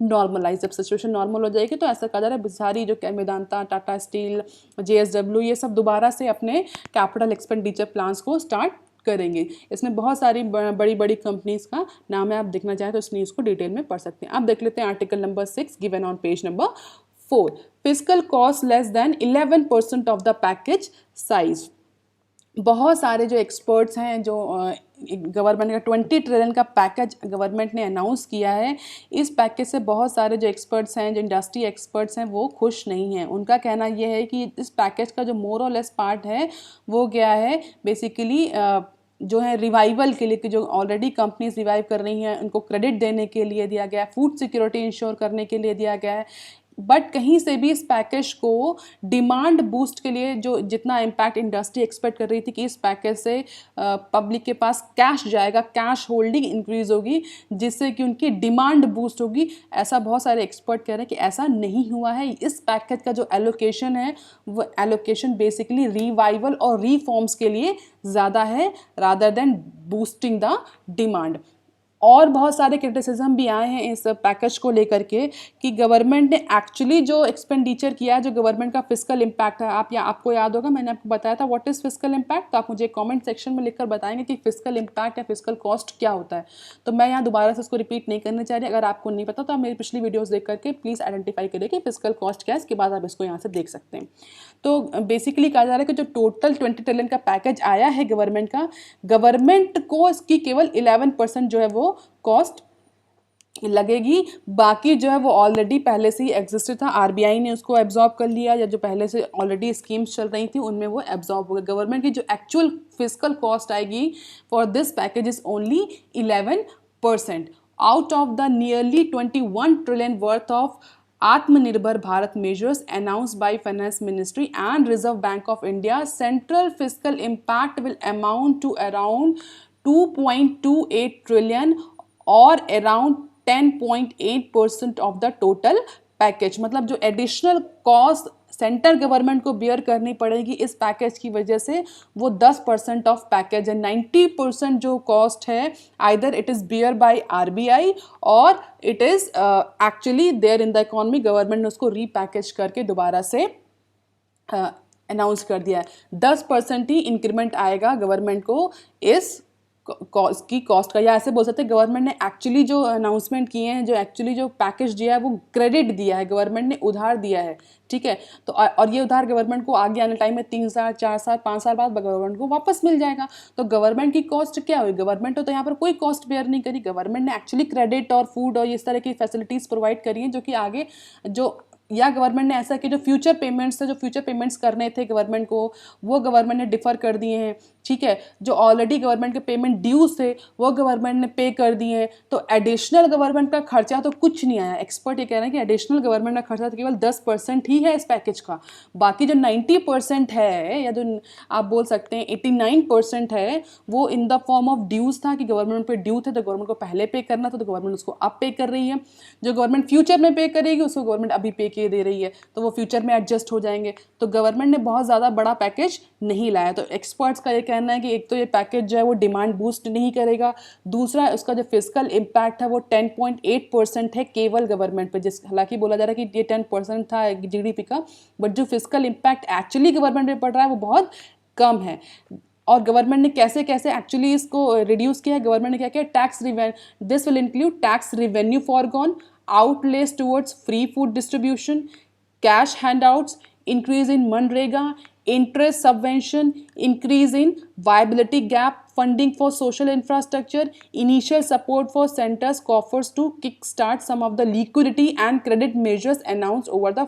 normalise, जब सिचुएशन नॉर्मल हो जाएगी तो ऐसा कहा जा रहा है सारी जो वेदांता, टाटा स्टील, JSW, ये सब दोबारा से अपने कैपिटल एक्सपेंडिचर प्लान्स को स्टार्ट करेंगे। इसमें बहुत सारी बड़ी बड़ी कंपनीज का नाम है, आप देखना चाहें तो इस न्यूज़ को डिटेल में पढ़ सकते हैं। आप देख लेते हैं article number 6 given on page number 4। Physical cost less than 11% of the package size. बहुत सारे जो एक्सपर्ट्स हैं, जो गवर्नमेंट का 20 ट्रिलियन का पैकेज गवर्नमेंट ने अनाउंस किया है, इस पैकेज से बहुत सारे जो एक्सपर्ट्स हैं, जो इंडस्ट्री एक्सपर्ट्स हैं, वो खुश नहीं हैं। उनका कहना ये है कि इस पैकेज का जो मोर और लेस पार्ट है वो गया है बेसिकली जो है रिवाइवल के लिए, कि जो ऑलरेडी कंपनीज रिवाइव कर रही हैं उनको क्रेडिट देने के लिए दिया गया है, फूड सिक्योरिटी इंश्योर करने के लिए दिया गया है। बट कहीं से भी इस पैकेज को डिमांड बूस्ट के लिए जो जितना इम्पैक्ट इंडस्ट्री एक्सपेक्ट कर रही थी कि इस पैकेज से पब्लिक के पास कैश जाएगा, कैश होल्डिंग इंक्रीज होगी, जिससे कि उनकी डिमांड बूस्ट होगी, ऐसा बहुत सारे एक्सपर्ट कह रहे हैं कि ऐसा नहीं हुआ है। इस पैकेज का जो एलोकेशन है वो एलोकेशन बेसिकली रिवाइवल और रिफॉर्म्स के लिए ज़्यादा है rather than boosting the demand. और बहुत सारे क्रिटिसिज्म भी आए हैं इस पैकेज को लेकर के कि गवर्नमेंट ने एक्चुअली जो एक्सपेंडिचर किया है, जो गवर्नमेंट का फिस्कल इम्पैक्ट है, आपको याद होगा मैंने आपको बताया था व्हाट इज़ फिस्कल इम्पैक्ट, तो आप मुझे कमेंट सेक्शन में लिखकर बताएंगे कि फिस्कल इम्पैक्ट या फिस्कल कॉस्ट क्या होता है। तो मैं यहाँ दोबारा से इसको रिपीट नहीं करना चाह रही। अगर आपको नहीं पता तो आप मेरी पिछली वीडियोज़ देख करके प्लीज़ आइडेंटिफाई करिए कि फिस्कल कॉस्ट क्या है, इसके बाद आप इसको यहाँ से देख सकते हैं। तो बेसिकली कहा जा रहा है कि जो टोटल 20 ट्रिलियन का पैकेज आया है गवर्नमेंट का, गवर्नमेंट को इसकी केवल 11% जो है वो कॉस्ट लगेगी, बाकी जो है वो ऑलरेडी पहले से ही एग्जिस्टेड था, आरबीआई ने उसको एब्जॉर्ब कर लिया, या जो पहले से ऑलरेडी स्कीम्स चल रही थी उनमें वो एब्जॉर्ब हो गया। गवर्नमेंट की जो एक्चुअल फिजिकल कॉस्ट आएगी for this package is only 11% out of the nearly 21 trillion worth of Atmanirbhar Bharat measures announced by Finance Ministry and Reserve Bank of India. Central fiscal impact will amount to around 2.28 trillion or around 10.8% of the total package. मतलब जो एडिशनल कॉस्ट सेंट्रल गवर्नमेंट को बियर करनी पड़ेगी इस पैकेज की वजह से, वो 10% ऑफ पैकेज है। 90% जो कॉस्ट है either it is bear by RBI और it is actually there in the economy. Government ने उसको रीपैकेज करके दोबारा से अनाउंस कर दिया है। 10% ही इंक्रीमेंट आएगा गवर्नमेंट को इस कॉस्ट का, या ऐसे बोल सकते हैं गवर्नमेंट ने एक्चुअली जो अनाउंसमेंट किए हैं, जो एक्चुअली जो पैकेज दिया है वो क्रेडिट दिया है, गवर्नमेंट ने उधार दिया है, ठीक है। तो और ये उधार गवर्नमेंट को आगे आने टाइम में 3 साल 4 साल 5 साल बाद गवर्नमेंट को वापस मिल जाएगा। तो गवर्नमेंट की कॉस्ट क्या हुई? गवर्नमेंट तो यहाँ पर कोई कॉस्ट बेयर नहीं करी, गवर्नमेंट ने एक्चुअली क्रेडिट और फूड और इस तरह की फैसिलिटीज़ प्रोवाइड करी हैं जो कि आगे जो या गवर्नमेंट ने ऐसा कि जो फ्यूचर पेमेंट्स थे, जो फ्यूचर पेमेंट्स करने थे गवर्नमेंट को, वो गवर्नमेंट ने डिफ़र कर दिए हैं, ठीक है। जो ऑलरेडी गवर्नमेंट के पेमेंट ड्यूज थे वो गवर्नमेंट ने पे कर दिए हैं, तो एडिशनल गवर्नमेंट का खर्चा तो कुछ नहीं आया। एक्सपर्ट ये कह रहे हैं कि एडिशनल गवर्नमेंट का खर्चा तो केवल 10% ही है इस पैकेज का, बाकी जो 90% है, या जो आप बोल सकते हैं 89% है, वो in the form of dues था कि गवर्नमेंट पे ड्यू थे तो गवर्नमेंट को पहले पे करना था, तो गवर्नमेंट उसको अब पे कर रही है। जो गवर्नमेंट फ्यूचर में पे करेगी उसको गवर्नमेंट अभी पे किए दे रही है, तो वो फ्यूचर में एडजस्ट हो जाएंगे। तो गवर्नमेंट ने बहुत ज़्यादा बड़ा पैकेज नहीं लाया। तो एक्सपर्ट्स का ये कहना है कि एक तो ये पैकेज जो है वो डिमांड बूस्ट नहीं करेगा, दूसरा उसका जो फिजिकल इम्पैक्ट है वो 10.8% है केवल गवर्नमेंट पे, जिस हालांकि बोला जा रहा है कि ये 10% था जीडीपी का, बट जो फिजिकल इम्पैक्ट एक्चुअली गवर्नमेंट पे पड़ रहा है वो बहुत कम है। और गवर्नमेंट ने कैसे कैसे एक्चुअली इसको रिड्यूस किया है, गवर्नमेंट ने क्या किया, tax revenue, this will include tax revenue foregone, outlays towards free food distribution, cash handouts, increase in Manrega, interest subvention, increase in viability gap funding for social infrastructure, initial support for centers coffers to kickstart some of the liquidity and credit measures announced over the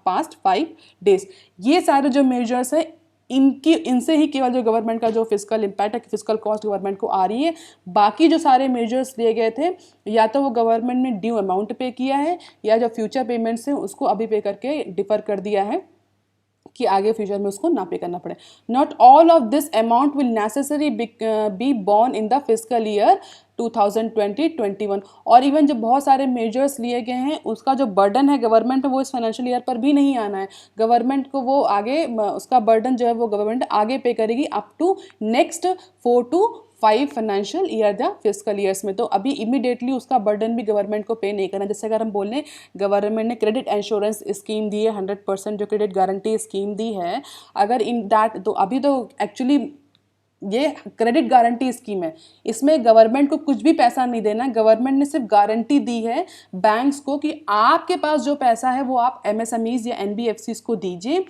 past 5 days. ये सारे जो measures हैं इनसे ही केवल जो गवर्नमेंट का जो फिजिकल इम्पैक्ट है, फिजिकल कॉस्ट गवर्नमेंट को आ रही है। बाकी जो सारे मेजर्स लिए गए थे, या तो वो गवर्नमेंट ने ड्यू अमाउंट पे किया है, या जो फ्यूचर पेमेंट्स हैं उसको अभी पे करके डिफर कर दिया है कि आगे फ्यूचर में उसको ना पे करना पड़े। Not all of this amount will necessary be born in the physical year 2020-21। और इवन जो बहुत सारे मेजर्स लिए गए हैं उसका जो बर्डन है गवर्नमेंट वो इस फाइनेंशियल ईयर पर भी नहीं आना है। गवर्नमेंट को वो आगे उसका बर्डन जो है वो गवर्नमेंट आगे पे करेगी up to next 4 to 5 financial year या फिजिकल ईयर्स में। तो अभी इमीडिएटली उसका बर्डन भी गवर्नमेंट को पे नहीं करना। जैसे अगर हम बोलें गवर्नमेंट ने क्रेडिट इंश्योरेंस स्कीम दी है, 100% जो क्रेडिट गारंटी स्कीम दी है, अगर इन दैट, तो अभी तो एक्चुअली ये क्रेडिट गारंटी स्कीम है, इसमें गवर्नमेंट को कुछ भी पैसा नहीं देना। गवर्नमेंट ने सिर्फ गारंटी दी है बैंक्स को कि आपके पास जो पैसा है वो आप एमएसएमईज या एनबीएफसीज को दीजिए।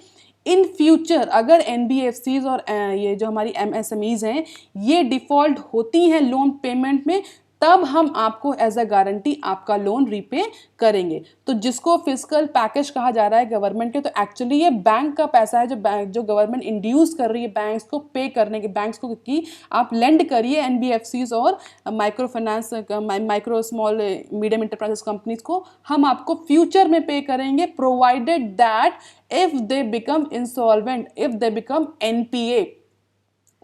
इन फ्यूचर अगर एनबीएफसीज और ये जो हमारी एमएसएमईज हैं ये डिफ़ॉल्ट होती हैं लोन पेमेंट में, तब हम आपको एज अ गारंटी आपका लोन रीपे करेंगे। तो जिसको फिजिकल पैकेज कहा जा रहा है गवर्नमेंट के, तो एक्चुअली ये बैंक का पैसा है जो गवर्नमेंट इंड्यूस कर रही है बैंक्स को पे करने के, बैंक्स को कि आप लेंड करिए एनबीएफसीज और micro finance, micro small medium enterprises companies को, हम आपको फ्यूचर में पे करेंगे provided that if they become insolvent, if they become NPA.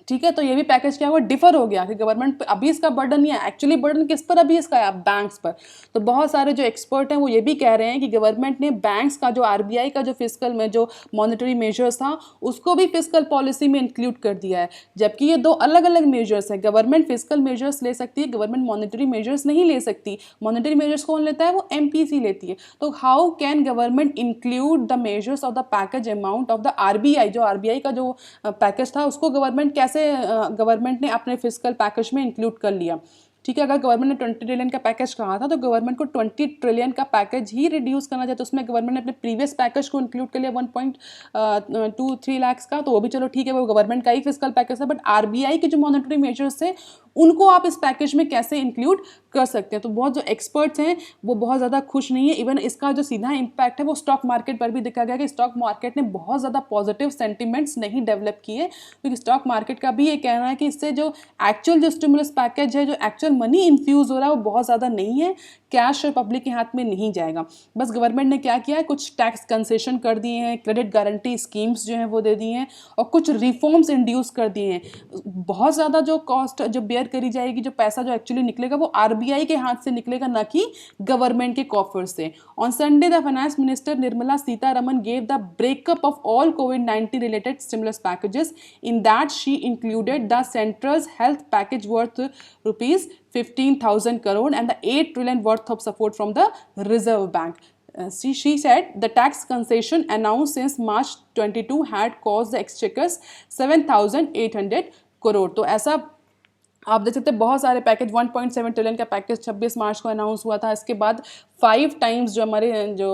ठीक है, तो ये भी पैकेज क्या हुआ, डिफर हो गया कि गवर्नमेंट पे अभी इसका बर्डन नहीं है। एक्चुअली बर्डन किस पर अभी इसका है, बैंक्स पर। तो बहुत सारे जो एक्सपर्ट हैं वो ये भी कह रहे हैं कि गवर्नमेंट ने बैंक्स का जो आरबीआई का जो फिजिकल में जो मॉनेटरी मेजर्स था उसको भी फिजिकल पॉलिसी में इंक्लूड कर दिया है, जबकि ये दो अलग अलग मेजर्स है। गवर्नमेंट फिजिकल मेजर्स ले सकती है, गवर्नमेंट मॉनेटरी मेजर्स नहीं ले सकती। मॉनेटरी मेजर्स कौन लेता है, वो एमपीसी लेती है। तो how can government include the measures of the package amount of the RBI, जो आरबीआई का जो पैकेज था उसको गवर्नमेंट कैसे गवर्नमेंट ने अपने फिजिकल पैकेज में इंक्लूड कर लिया। ठीक है, अगर गवर्नमेंट ने 20 ट्रिलियन का पैकेज कहा था तो गवर्नमेंट को 20 ट्रिलियन का पैकेज ही रिड्यूस करना चाहिए। तो उसमें गवर्नमेंट ने अपने प्रीवियस पैकेज को इंक्लूड कर लिया 1.23 लाख का, तो वो भी चलो ठीक है, वो गवर्नमेंट का ही फिजिकल पैकेज था। बट आरबीआई के जो मॉनेटरी मेजर्स थे उनको आप इस पैकेज में कैसे इंक्लूड कर सकते हैं। तो बहुत जो एक्सपर्ट्स हैं वो बहुत ज़्यादा खुश नहीं है। इवन इसका जो सीधा इम्पैक्ट है वो स्टॉक मार्केट पर भी देखा गया कि स्टॉक मार्केट ने बहुत ज़्यादा पॉजिटिव सेंटिमेंट्स नहीं डेवलप किए, क्योंकि स्टॉक मार्केट का भी ये कहना है कि इससे जो एक्चुअल जो स्टिमुलस पैकेज है, जो एक्चुअल मनी इन्फ्यूज़ हो रहा है वो बहुत ज़्यादा नहीं है, कैश पब्लिक के हाथ में नहीं जाएगा। बस गवर्नमेंट ने क्या किया है, कुछ टैक्स कंसेशन कर दिए हैं, क्रेडिट गारंटी स्कीम्स जो हैं वो दे दी हैं, और कुछ रिफॉर्म्स इंड्यूस कर दिए हैं। बहुत ज़्यादा जो कॉस्ट जो बेयर करी जाएगी, जो पैसा जो एक्चुअली निकलेगा वो आरबीआई के हाथ से निकलेगा, ना कि गवर्नमेंट के कॉफर से। On Sunday the finance minister Nirmala Sitharaman gave the breakup of all covid related stimulus packages. In that she included the centrals health package worth rupees 15,000 crore and the 8 trillion worth of support from the Reserve Bank. She said the tax concession announced since March 22 had caused the exchequers 7,800 crore. तो ऐसा आप देख सकते हैं बहुत सारे पैकेज, 1.7 ट्रिलियन का पैकेज 26 मार्च को अनाउंस हुआ था। इसके बाद 5 टाइम्स जो हमारे जो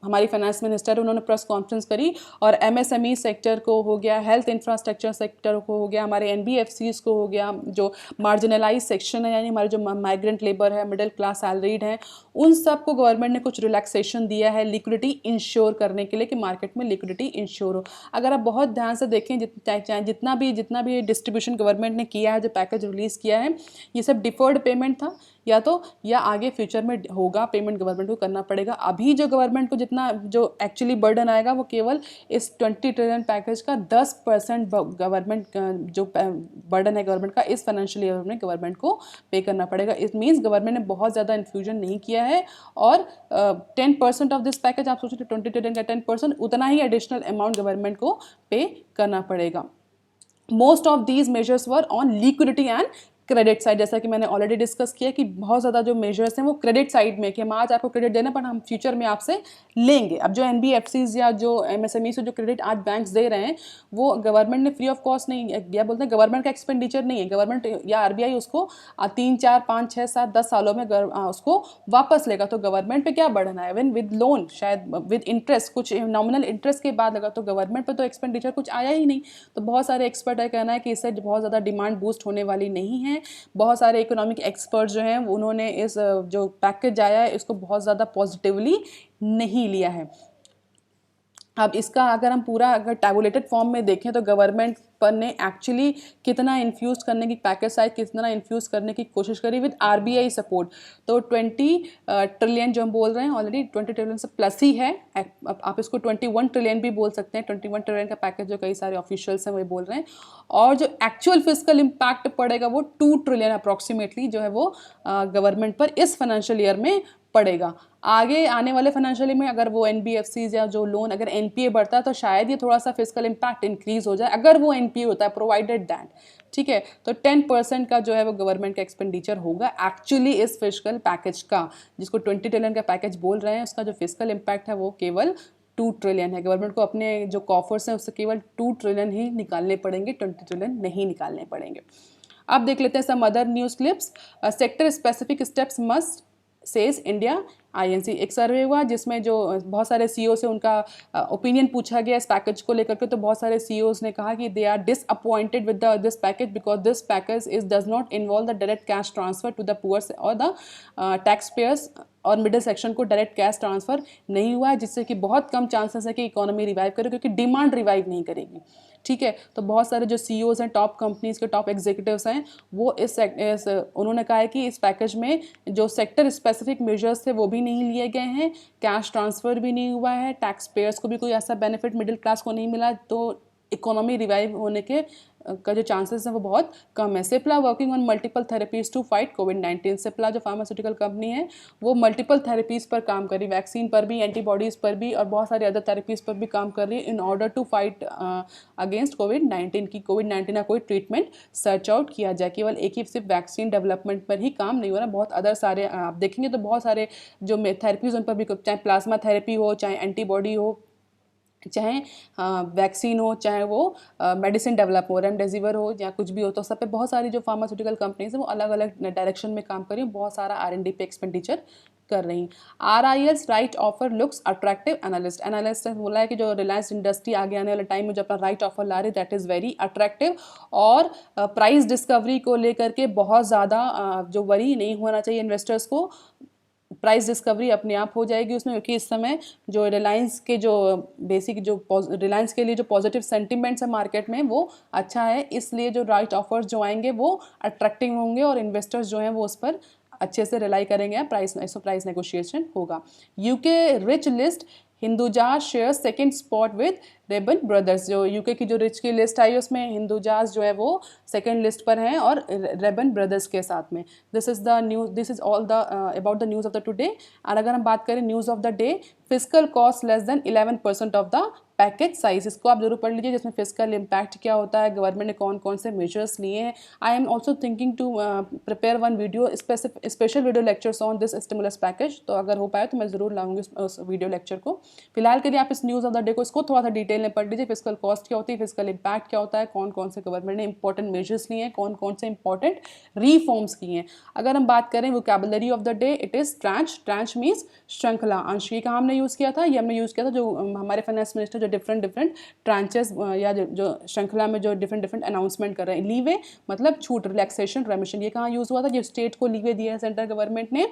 हमारी फाइनेंस मिनिस्टर उन्होंने प्रेस कॉन्फ्रेंस करी और एमएसएमई सेक्टर को हो गया, हेल्थ इंफ्रास्ट्रक्चर सेक्टर को हो गया, हमारे एनबीएफसीज को हो गया, जो मार्जिनलाइज सेक्शन है यानी हमारे जो माइग्रेंट लेबर है, मिडिल क्लास सैलरीड हैं, उन सब को गवर्नमेंट ने कुछ रिलैक्सेशन दिया है लिक्विडिटी इंश्योर करने के लिए कि मार्केट में लिक्विडिटी इंश्योर हो। अगर आप बहुत ध्यान से देखें जितना भी डिस्ट्रीब्यूशन गवर्नमेंट ने किया है, जो पैकेज रिलीज़ किया है, ये सब डिफर्ड पेमेंट था या आगे फ्यूचर में होगा, पेमेंट गवर्नमेंट को करना पड़ेगा। अभी जो गवर्नमेंट को जितना जो एक्चुअली बर्डन आएगा वो केवल इस 20 ट्रिलियन पैकेज का 10% गवर्नमेंट जो बर्डन है गवर्नमेंट का इस फाइनेंशियल ईयर में गवर्नमेंट को पे करना पड़ेगा। इट मीन्स गवर्नमेंट ने बहुत ज़्यादा इन्फ्यूजन नहीं किया है और 10% ऑफ दिस पैकेज, आप सोचते 20 ट्रिलियन का 10%, उतना ही एडिशनल अमाउंट गवर्नमेंट को पे करना पड़ेगा। Most of these measures were on liquidity and credit side, जैसा कि मैंने ऑलरेडी डिस्कस किया कि बहुत ज़्यादा जो मेजर्स हैं वो क्रेडिट साइड में कि हम आज आपको क्रेडिट देना पर हम फ्यूचर में आपसे लेंगे। अब जो एनबीएफसीज या जो एमएसएमई से जो क्रेडिट आज बैंक्स दे रहे हैं वो गवर्नमेंट ने फ्री ऑफ कॉस्ट नहीं, या बोलते हैं गवर्नमेंट का एक्सपेंडिचर नहीं है, गवर्नमेंट या आरबीआई उसको 3, 4, 5, 6, 7, 10 सालों में उसको वापस लेगा। तो गवर्नमेंट पे क्या बर्डन है, इवन विद लोन, शायद विद इंटरेस्ट, कुछ नॉमिनल इंटरेस्ट के बाद लगा, तो गवर्नमेंट पे तो एक्सपेंडिचर कुछ आया ही नहीं। तो बहुत सारे एक्सपर्ट का कहना है कि इससे बहुत ज़्यादा डिमांड बूस्ट होने वाली नहीं है। बहुत सारे इकोनॉमिक एक्सपर्ट जो हैं उन्होंने इस जो पैकेज आया है इसको बहुत ज़्यादा पॉजिटिवली नहीं लिया है। अब इसका अगर हम पूरा अगर टैबुलेटेड फॉर्म में देखें तो गवर्नमेंट पर ने एक्चुअली कितना इन्फ्यूज़ करने की पैकेज साइज कितना इन्फ्यूज़ करने की कोशिश करी विद आरबीआई सपोर्ट। तो 20 ट्रिलियन जो हम बोल रहे हैं ऑलरेडी 20 ट्रिलियन से प्लस ही है। आप इसको 21 ट्रिलियन भी बोल सकते हैं। 21 ट्रिलियन का पैकेज जो कई सारे ऑफिशियल्स हैं वही बोल रहे हैं, और जो एक्चुअल फिजिकल इम्पैक्ट पड़ेगा वो 2 ट्रिलियन अप्रॉक्सीमेटली जो है वो गवर्नमेंट पर इस फाइनेंशियल ईयर में पड़ेगा। आगे आने वाले फाइनेंशियल में अगर वो एनबीएफसीज या जो लोन अगर एनपीए बढ़ता है तो शायद ये थोड़ा सा फिजिकल इम्पैक्ट इंक्रीज हो जाए, अगर वो एनपीए होता है, प्रोवाइडेड दैट, ठीक है। तो 10% का जो है वो गवर्नमेंट का एक्सपेंडिचर होगा एक्चुअली इस फिजिकल पैकेज का, जिसको 20 ट्रिलियन का पैकेज बोल रहे हैं, उसका जो फिजिकल इम्पैक्ट है वो केवल 2 ट्रिलियन है। गवर्नमेंट को अपने जो कॉफर्स हैं उससे केवल 2 ट्रिलियन ही निकालने पड़ेंगे, 20 ट्रिलियन नहीं निकालने पड़ेंगे। अब देख लेते हैं some other news clips. Sector specific steps must says India Inc. एक सर्वे हुआ जिसमें जो बहुत सारे सीईओ से उनका ओपिनियन पूछा गया इस पैकेज को लेकर के, तो बहुत सारे सीईओज ने कहा कि they are disappointed with this package because this package does not involve the direct cash transfer to the poors और द टैक्स पेयर्स, और मिडिल सेक्शन को डायरेक्ट कैश ट्रांसफर नहीं हुआ है, जिससे कि बहुत कम चांसेस है कि इकोनॉमी रिवाइव करे, क्योंकि डिमांड रिवाइव नहीं करेगी, ठीक है। तो बहुत सारे जो सीईओज हैं, टॉप कंपनीज के टॉप एग्जीक्यूटिव्स हैं, वो उन्होंने कहा है कि इस पैकेज में जो सेक्टर स्पेसिफिक मेजर्स थे वो भी नहीं लिए गए हैं, कैश ट्रांसफ़र भी नहीं हुआ है, टैक्स पेयर्स को भी कोई ऐसा बेनिफिट मिडिल क्लास को नहीं मिला, तो इकोनॉमी रिवाइव होने के का जो चांसेस हैं वो बहुत कम है। Cipla working on multiple therapies to fight कोविड-19। सिप्ला जो फार्मास्यूटिकल कंपनी है वो मल्टीपल थेरेपीज़ पर काम कर रही, वैक्सीन पर भी, एंटीबॉडीज़ पर भी, और बहुत सारे अदर थेरेपीज़ पर भी काम कर रही है in order to fight against कोविड-19 की कोविड-19 का कोई ट्रीटमेंट सर्च आउट किया जाए। केवल एक ही सिर्फ वैक्सीन डेवलपमेंट पर ही काम नहीं हो रहा, बहुत अदर सारे आप देखेंगे तो बहुत सारे जो थेरेपीज़ उन पर भी, चाहे प्लाज्मा थेरेपी हो, चाहे एंटीबॉडी हो, चाहे वैक्सीन हो, चाहे वो मेडिसिन डेवलप हो, रेमडेसिविर हो या कुछ भी हो, तो सब पे बहुत सारी जो फार्मास्यूटिकल कंपनीज हैं वो अलग अलग डायरेक्शन में काम कर रही हैं, बहुत सारा R&D पे एक्सपेंडिचर कर रही हैं। RIL's right offer looks attractive. Analyst ने बोला है कि जो रिलायंस इंडस्ट्री आगे आने वाले टाइम में जो अपना राइट ऑफर ला रही है दैट इज़ वेरी अट्रैक्टिव, और प्राइस डिस्कवरी को लेकर के बहुत ज़्यादा जो वरी नहीं होना चाहिए इन्वेस्टर्स को। प्राइस डिस्कवरी अपने आप हो जाएगी उसमें, क्योंकि इस समय जो रिलायंस के जो बेसिक जो रिलायंस के लिए जो पॉजिटिव सेंटिमेंट्स है मार्केट में वो अच्छा है, इसलिए जो राइट ऑफर्स जो आएंगे वो अट्रैक्टिव होंगे और इन्वेस्टर्स जो हैं वो उस पर अच्छे से रिलाई करेंगे, प्राइस नेगोशिएशन होगा। UK rich list Hinduja share second spot with Reuben brothers. जो यूके की जो रिच की लिस्ट आई उसमें हिंदुजाज जो है वो सेकंड लिस्ट पर हैं और रेबन ब्रदर्स के साथ में। This is the news, this is all the about the news of the today. और अगर हम बात करें news of the day, physical cost less than 11% of the package size, इसको आप जरूर पढ़ लीजिए, जिसमें फिजिकल इम्पैक्ट क्या होता है, गवर्नमेंट ने कौन कौन से मेजर्स लिए हैं. I am also thinking to prepare one video special video lectures on this stimulus package. तो अगर हो पाए तो मैं ज़रूर लाऊंगी उस वीडियो लेक्चर को. फिलहाल के लिए आप इस न्यूज़ ऑफ द डे को इसको थोड़ा सा डिटेल में पढ़ लीजिए. फिजिकल कॉस्ट क्या होती है, फिजिकल इम्पैक्ट क्या होता है, कौन कौन से गवर्नमेंट ने इंपॉर्टेंट मेजर्स लिए हैं, कौन कौन से इंपॉर्टेंट रिफॉर्म्स किए हैं. अगर हम बात करें vocabulary of the day, it is tranche. Tranche means श्रृंखला. अंश ये कहाँ हमने यूज़ किया था, ये हमने यूज़ किया था जो हमारे फाइनेंस मिनिस्टर जो डिफरेंट ट्रांचेस या जो श्रृंखला में जो डिफरेंट अनाउंसमेंट कर रहे हैं. लीवे मतलब छूट, रिलैक्सेशन, रेमिशन, ये कहाँ यूज़ हुआ था, जो स्टेट को लीवे दिया है सेंट्रल गवर्नमेंट ने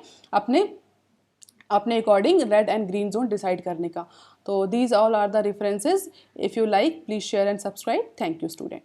अपने according red and green zone decide करने का. तो these all are the references. If you like please share and subscribe. Thank you student.